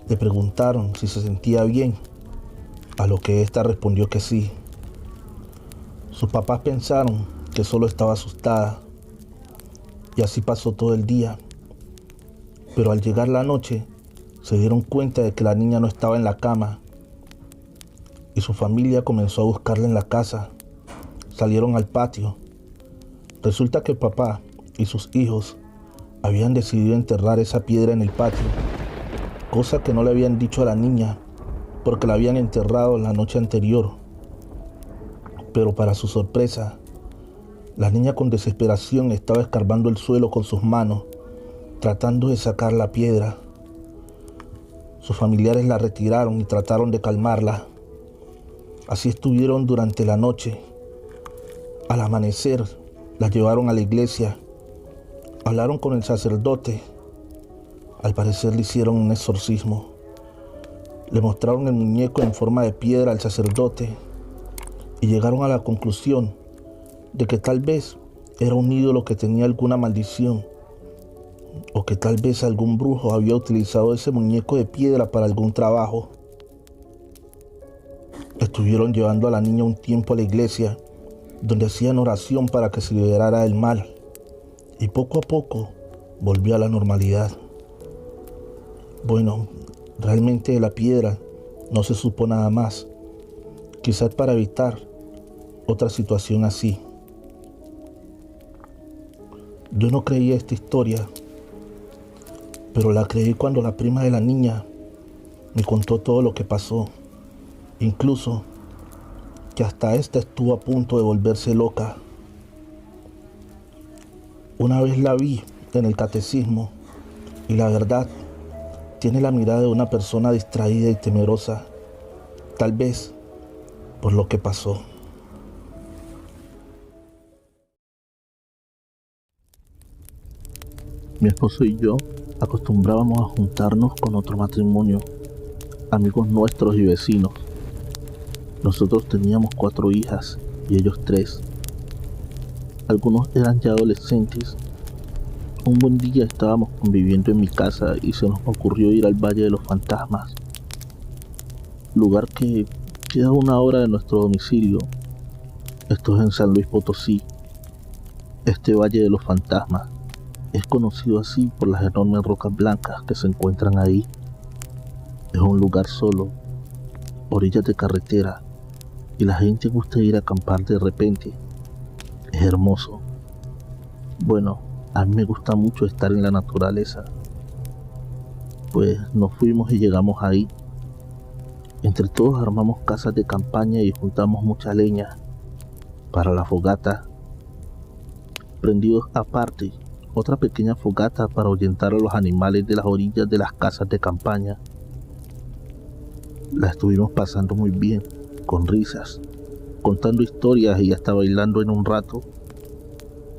Speaker 2: Le preguntaron si se sentía bien, a lo que ésta respondió que sí. Sus papás pensaron que solo estaba asustada y así pasó todo el día. Pero al llegar la noche se dieron cuenta de que la niña no estaba en la cama y su familia comenzó a buscarla en la casa. Salieron al patio. Resulta que el papá y sus hijos habían decidido enterrar esa piedra en el patio, cosa que no le habían dicho a la niña porque la habían enterrado la noche anterior. Pero para su sorpresa, la niña con desesperación estaba escarbando el suelo con sus manos, tratando de sacar la piedra. Sus familiares la retiraron y trataron de calmarla. Así estuvieron durante la noche. Al amanecer, la llevaron a la iglesia. Hablaron con el sacerdote. Al parecer le hicieron un exorcismo. Le mostraron el muñeco en forma de piedra al sacerdote y llegaron a la conclusión de que tal vez era un ídolo que tenía alguna maldición, o que tal vez algún brujo había utilizado ese muñeco de piedra para algún trabajo. Estuvieron llevando a la niña un tiempo a la iglesia, donde hacían oración para que se liberara del mal, y poco a poco volvió a la normalidad. Bueno, realmente de la piedra no se supo nada más, quizás para evitar otra situación así. Yo no creía esta historia, pero la creí cuando la prima de la niña me contó todo lo que pasó, incluso que hasta esta estuvo a punto de volverse loca. Una vez la vi en el catecismo y la verdad, tiene la mirada de una persona distraída y temerosa, tal vez por lo que pasó.
Speaker 1: Mi esposo y yo acostumbrábamos a juntarnos con otro matrimonio, amigos nuestros y vecinos. Nosotros teníamos 4 hijas y ellos 3. Algunos eran ya adolescentes. Un buen día estábamos conviviendo en mi casa y se nos ocurrió ir al Valle de los Fantasmas, lugar que queda a 1 hora de nuestro domicilio. Esto es en San Luis Potosí. Este Valle de los Fantasmas es conocido así por las enormes rocas blancas que se encuentran ahí. Es un lugar solo, orillas de carretera, y la gente gusta ir a acampar de repente. Es hermoso. Bueno, a mí me gusta mucho estar en la naturaleza. Pues nos fuimos y llegamos ahí. Entre todos armamos casas de campaña y juntamos mucha leña para la fogata. Prendidos aparte, otra pequeña fogata para ahuyentar a los animales de las orillas de las casas de campaña. La estuvimos pasando muy bien, con risas, contando historias y hasta bailando en un rato.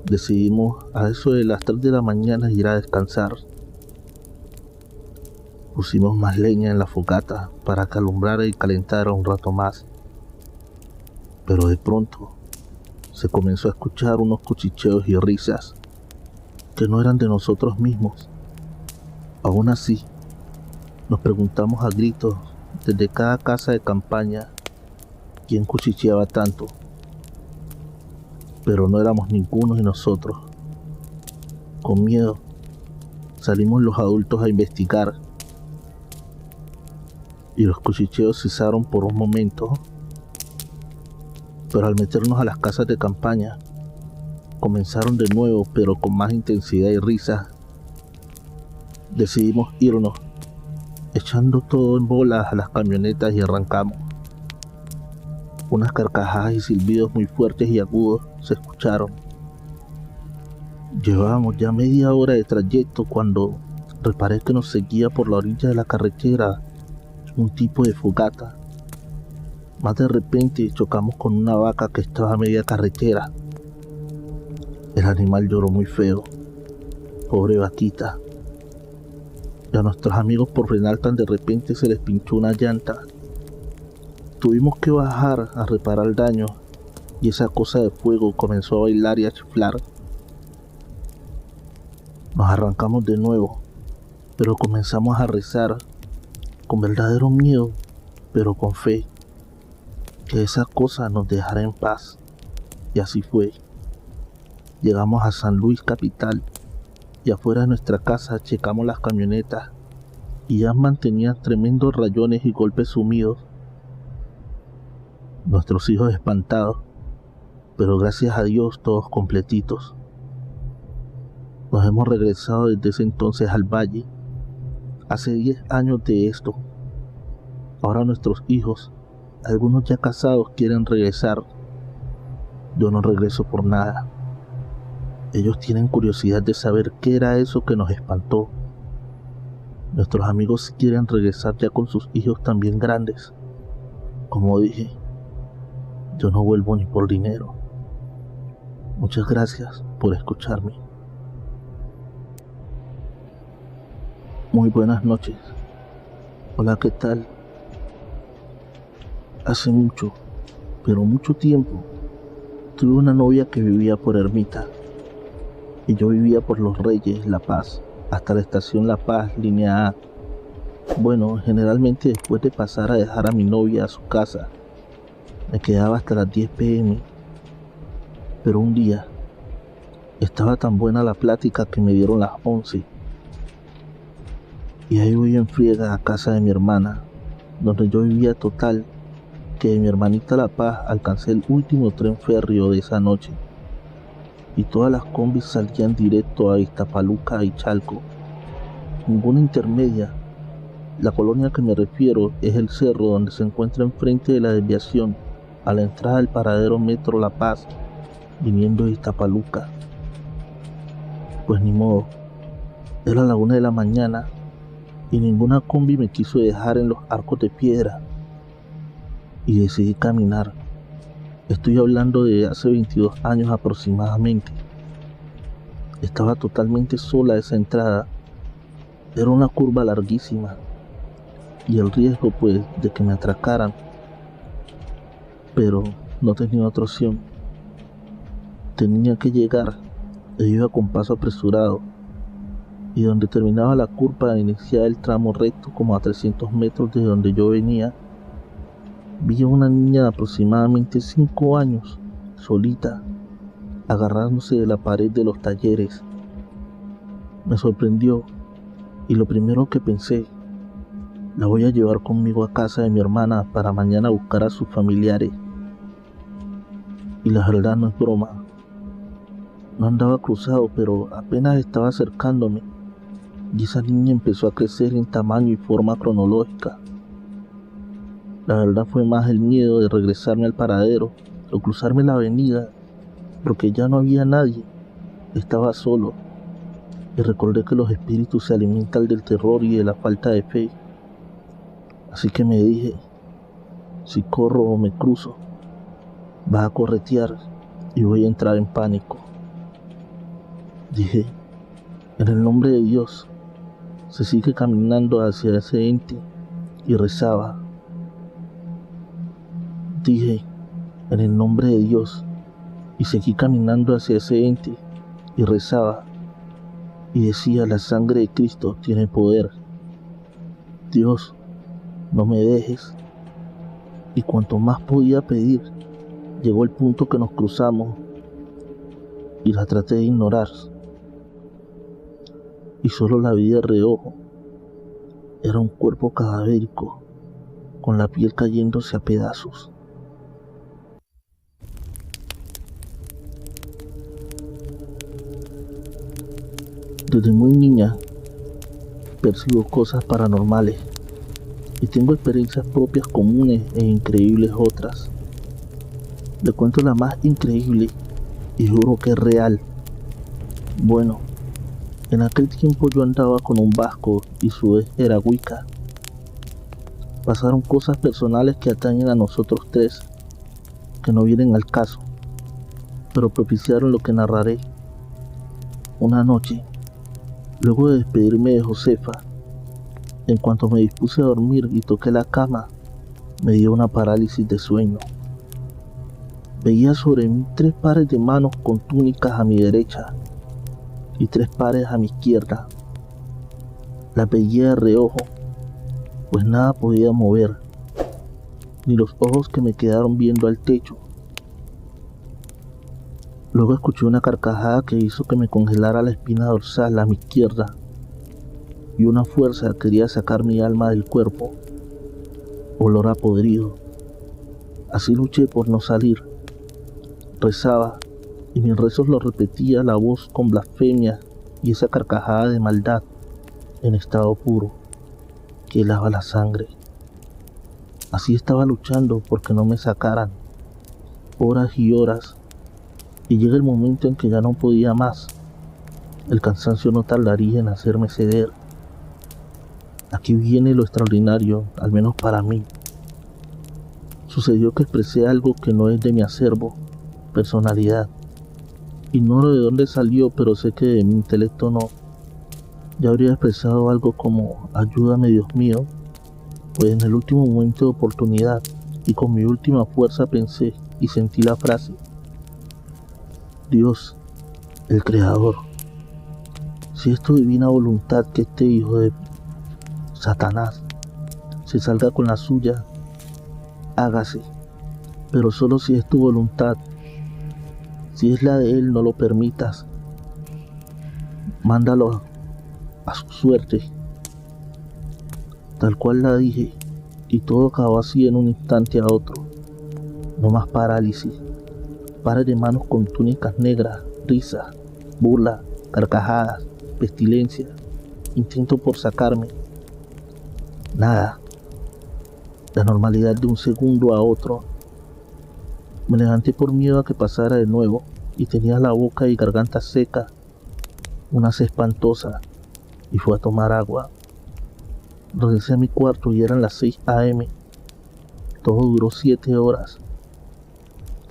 Speaker 1: Decidimos a eso de las 3 de la mañana ir a descansar. Pusimos más leña en la fogata para que alumbrara y calentara un rato más. Pero de pronto se comenzó a escuchar unos cuchicheos y risas. que no eran de nosotros mismos. Aún así, nos preguntamos a gritos desde cada casa de campaña quién cuchicheaba tanto, pero no éramos ninguno de nosotros. Con miedo, salimos los adultos a investigar y los cuchicheos cesaron por un momento, pero al meternos a las casas de campaña, comenzaron de nuevo, pero con más intensidad y risa. Decidimos irnos, echando todo en bolas a las camionetas y arrancamos. Unas carcajadas y silbidos muy fuertes y agudos se escucharon. Llevábamos ya media hora de trayecto cuando reparé que nos seguía por la orilla de la carretera un tipo de fogata. Más de repente chocamos con una vaca que estaba a media carretera. El animal lloró muy feo. Pobre vaquita. Y a nuestros amigos por frenar tan de repente se les pinchó una llanta. Tuvimos que bajar a reparar el daño y esa cosa de fuego comenzó a bailar y a chiflar. Nos arrancamos de nuevo, pero comenzamos a rezar con verdadero miedo, pero con fe, que esa cosa nos dejara en paz. Y así fue. Llegamos a San Luis capital y afuera de nuestra casa checamos las camionetas y ya mantenían tremendos rayones y golpes sumidos. Nuestros hijos espantados, pero gracias a Dios todos completitos. Nos hemos regresado desde ese entonces al valle, hace 10 años de esto. Ahora nuestros hijos, algunos ya casados, quieren regresar. Yo no regreso por nada. Ellos tienen curiosidad de saber qué era eso que nos espantó. Nuestros amigos quieren regresar ya con sus hijos también grandes. Como dije, yo no vuelvo ni por dinero. Muchas gracias por escucharme. Muy buenas noches. Hola, ¿qué tal? Hace mucho, pero mucho tiempo, tuve una novia que vivía por Ermita. Y yo vivía por Los Reyes, La Paz, hasta la estación La Paz, línea A. Bueno, generalmente después de pasar a dejar a mi novia a su casa, me quedaba hasta las 10 p.m. Pero un día, estaba tan buena la plática que me dieron las 11. Y ahí voy en friega a casa de mi hermana, donde yo vivía total, que de mi hermanita La Paz alcancé el último tren férreo de esa noche. Y todas las combis salían directo a Iztapaluca y Chalco. Ninguna intermedia. La colonia a que me refiero es el cerro donde se encuentra enfrente de la desviación a la entrada del paradero Metro La Paz, viniendo de Iztapaluca. Pues ni modo, era la 1 de la mañana y ninguna combi me quiso dejar en los Arcos de Piedra. Y decidí caminar. Estoy hablando de hace 22 años aproximadamente. Estaba totalmente sola esa entrada. Era una curva larguísima y el riesgo pues de que me atracaran. Pero no tenía otra opción. Tenía que llegar e iba con paso apresurado. Y donde terminaba la curva iniciaba el tramo recto como a 300 metros de donde yo venía. Vi a una niña de aproximadamente 5 años, solita, agarrándose de la pared de los talleres. Me sorprendió y lo primero que pensé, la voy a llevar conmigo a casa de mi hermana para mañana buscar a sus familiares. Y la verdad no es broma. No andaba cruzado, pero apenas estaba acercándome y esa niña empezó a crecer en tamaño y forma cronológica. La verdad fue más el miedo de regresarme al paradero o cruzarme la avenida, porque ya no había nadie, estaba solo, y recordé que los espíritus se alimentan del terror y de la falta de fe. Así que me dije, si corro o me cruzo, va a corretear y voy a entrar en pánico. Dije, en el nombre de Dios, se sigue caminando hacia ese ente y rezaba. Dije, en el nombre de Dios, y seguí caminando hacia ese ente y rezaba. y decía: la sangre de Cristo tiene poder. Dios, no me dejes. Y cuanto más podía pedir, llegó el punto que nos cruzamos y la traté de ignorar. Y solo la vi de reojo. Era un cuerpo cadavérico, con la piel cayéndose a pedazos. Desde muy niña percibo cosas paranormales y tengo experiencias propias comunes e increíbles otras. Le cuento la más increíble y juro que es real. Bueno, en aquel tiempo yo andaba con un vasco y su ex era Wicca. Pasaron cosas personales que atañen a nosotros tres, que no vienen al caso, pero propiciaron lo que narraré. Una noche, luego de despedirme de Josefa, en cuanto me dispuse a dormir y toqué la cama, me dio una parálisis de sueño. Veía sobre mí 3 pares de manos con túnicas a mi derecha y 3 pares a mi izquierda. Las veía de reojo, pues nada podía mover, ni los ojos que me quedaron viendo al techo. Luego escuché una carcajada que hizo que me congelara la espina dorsal a mi izquierda, y una fuerza quería sacar mi alma del cuerpo, olor a podrido. Así luché por no salir. Rezaba, y mis rezos los repetía la voz con blasfemia y esa carcajada de maldad en estado puro que helaba la sangre. Así estaba luchando porque no me sacaran, horas y horas, y llega el momento en que ya no podía más. El cansancio no tardaría en hacerme ceder. Aquí viene lo extraordinario, al menos para mí. Sucedió que expresé algo que no es de mi acervo, personalidad. Ignoro de dónde salió, pero sé que de mi intelecto no. Ya habría expresado algo como: ayúdame, Dios mío, pues en el último momento de oportunidad y con mi última fuerza pensé y sentí la frase: Dios, el Creador, si es tu divina voluntad que este hijo de Satanás se salga con la suya, hágase, pero solo si es tu voluntad. Si es la de él, no lo permitas. Mándalo a su suerte. Tal cual la dije, y todo acabó así en un instante a otro. No más parálisis, pares de manos con túnicas negras, risas, burlas, carcajadas, pestilencia, intento por sacarme. Nada. La normalidad de un segundo a otro. Me levanté por miedo a que pasara de nuevo y tenía la boca y garganta seca, una sed espantosa, y fui a tomar agua. Regresé a mi cuarto y eran las 6 a.m. Todo duró 7 horas.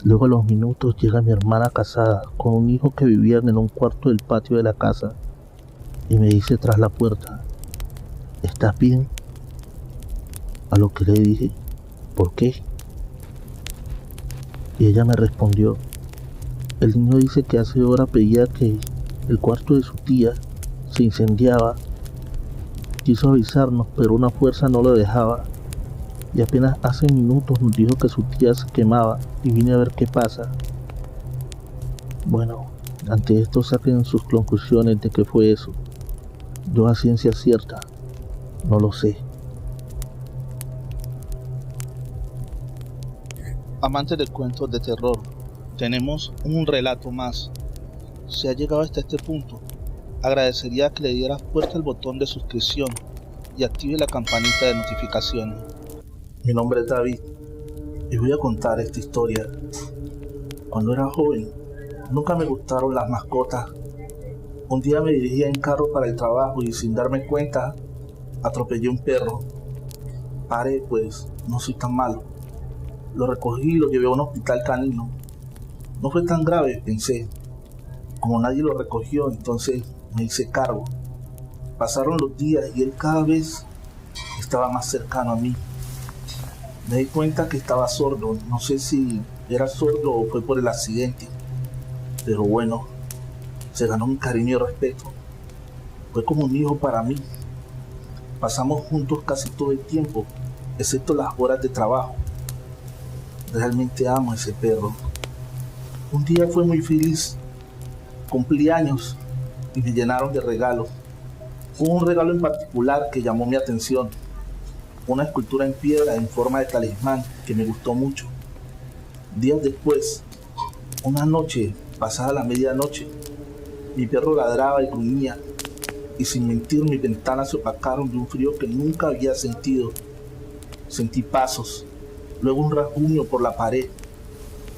Speaker 1: Luego a los minutos llega mi hermana casada con un hijo que vivían en un cuarto del patio de la casa y me dice tras la puerta: ¿estás bien? A lo que le dije: ¿por qué? Y ella me respondió: el niño dice que hace hora pedía que el cuarto de su tía se incendiaba. Quiso avisarnos, pero una fuerza no lo dejaba, y apenas hace minutos nos dijo que su tía se quemaba y vine a ver qué pasa. Bueno, ante esto saquen sus conclusiones de qué fue eso. Yo a ciencia cierta no lo sé.
Speaker 3: Amantes de cuentos de terror, tenemos un relato más. Si ha llegado hasta este punto, agradecería que le dieras fuerte al botón de suscripción y active la campanita de notificaciones.
Speaker 1: Mi nombre es David y voy a contar esta historia. Cuando era joven, nunca me gustaron las mascotas. Un día me dirigía en carro para el trabajo y sin darme cuenta, atropellé un perro. Paré, pues no soy tan malo. Lo recogí y lo llevé a un hospital canino. No fue tan grave, pensé. Como nadie lo recogió, entonces me hice cargo. Pasaron los días y él cada vez estaba más cercano a mí. Me di cuenta que estaba sordo. No sé si era sordo o fue por el accidente. Pero bueno, se ganó mi cariño y respeto. Fue como un hijo para mí. Pasamos juntos casi todo el tiempo, excepto las horas de trabajo. Realmente amo a ese perro. Un día fue muy feliz. Cumplí años y me llenaron de regalos. Hubo un regalo en particular que llamó mi atención. Una escultura en piedra en forma de talismán que me gustó mucho. Días después, una noche, pasada la medianoche, mi perro ladraba y gruñía, y sin mentir mis ventanas se opacaron de un frío que nunca había sentido. Sentí pasos, luego un rasguño por la pared.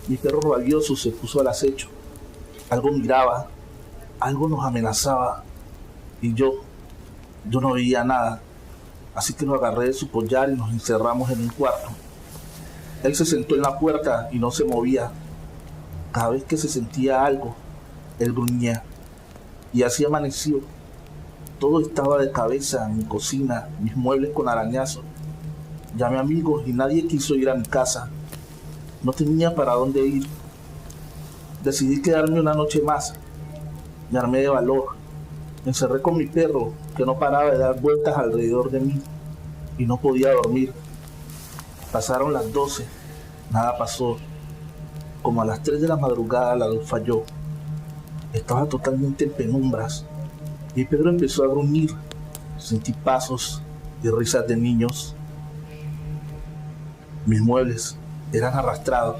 Speaker 1: Mi perro rabioso se puso al acecho. Algo miraba, algo nos amenazaba, y yo no veía nada. Así que lo agarré de su collar y nos encerramos en un cuarto. Él se sentó en la puerta y no se movía. Cada vez que se sentía algo, él gruñía. Y así amaneció. Todo estaba de cabeza en mi cocina, mis muebles con arañazos. Llamé a amigos y nadie quiso ir a mi casa. No tenía para dónde ir. Decidí quedarme una noche más. Me armé de valor. Me encerré con mi perro, que no paraba de dar vueltas alrededor de mí, y no podía dormir. Pasaron las 12, nada pasó. Como a las 3 de la madrugada la luz falló. Estaba totalmente en penumbras. Mi perro empezó a gruñir. Sentí pasos y risas de niños. Mis muebles eran arrastrados.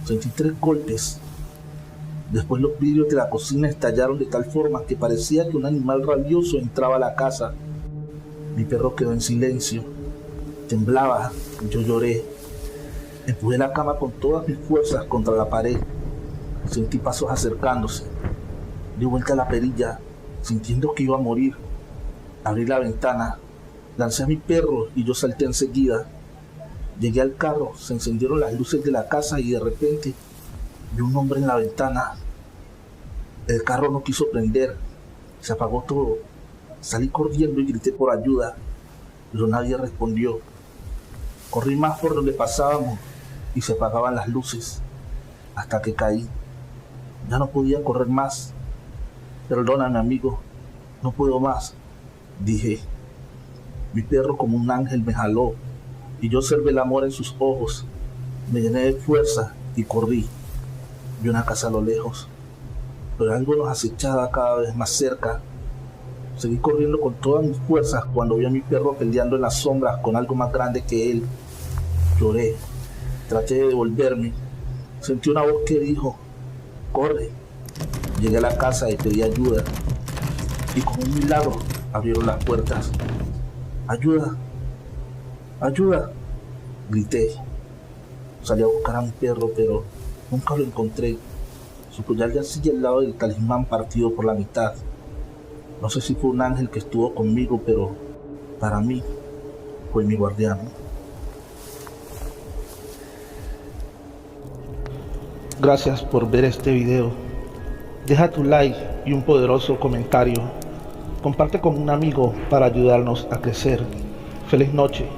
Speaker 1: Sentí 3 golpes. Después los vidrios de la cocina estallaron de tal forma que parecía que un animal rabioso entraba a la casa. Mi perro quedó en silencio. Temblaba. Yo lloré. Empujé la cama con todas mis fuerzas contra la pared. Sentí pasos acercándose. Di vuelta a la perilla, sintiendo que iba a morir. Abrí la ventana. Lancé a mi perro y yo salté enseguida. Llegué al carro, se encendieron las luces de la casa y de repente vi un hombre en la ventana. El carro no quiso prender, se apagó todo. Salí corriendo y grité por ayuda, pero nadie respondió. Corrí más por donde pasábamos y se apagaban las luces, hasta que caí. Ya no podía correr más. Perdóname, amigo, no puedo más, dije. Mi perro como un ángel me jaló y yo observé el amor en sus ojos. Me llené de fuerza y corrí. Vi una casa a lo lejos, pero algo nos acechaba cada vez más cerca. Seguí corriendo con todas mis fuerzas cuando vi a mi perro peleando en las sombras con algo más grande que él. Lloré, traté de devolverme. Sentí una voz que dijo: corre. Llegué a la casa y pedí ayuda, y con un milagro abrieron las puertas. ¡Ayuda! ¡Ayuda!, grité. Salí a buscar a mi perro, pero nunca lo encontré. Su collar yacía al lado del talismán partido por la mitad. No sé si fue un ángel que estuvo conmigo, pero para mí fue mi guardián.
Speaker 3: Gracias por ver este video. Deja tu like y un poderoso comentario. Comparte con un amigo para ayudarnos a crecer. Feliz noche,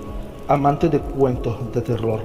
Speaker 3: amantes de cuentos de terror.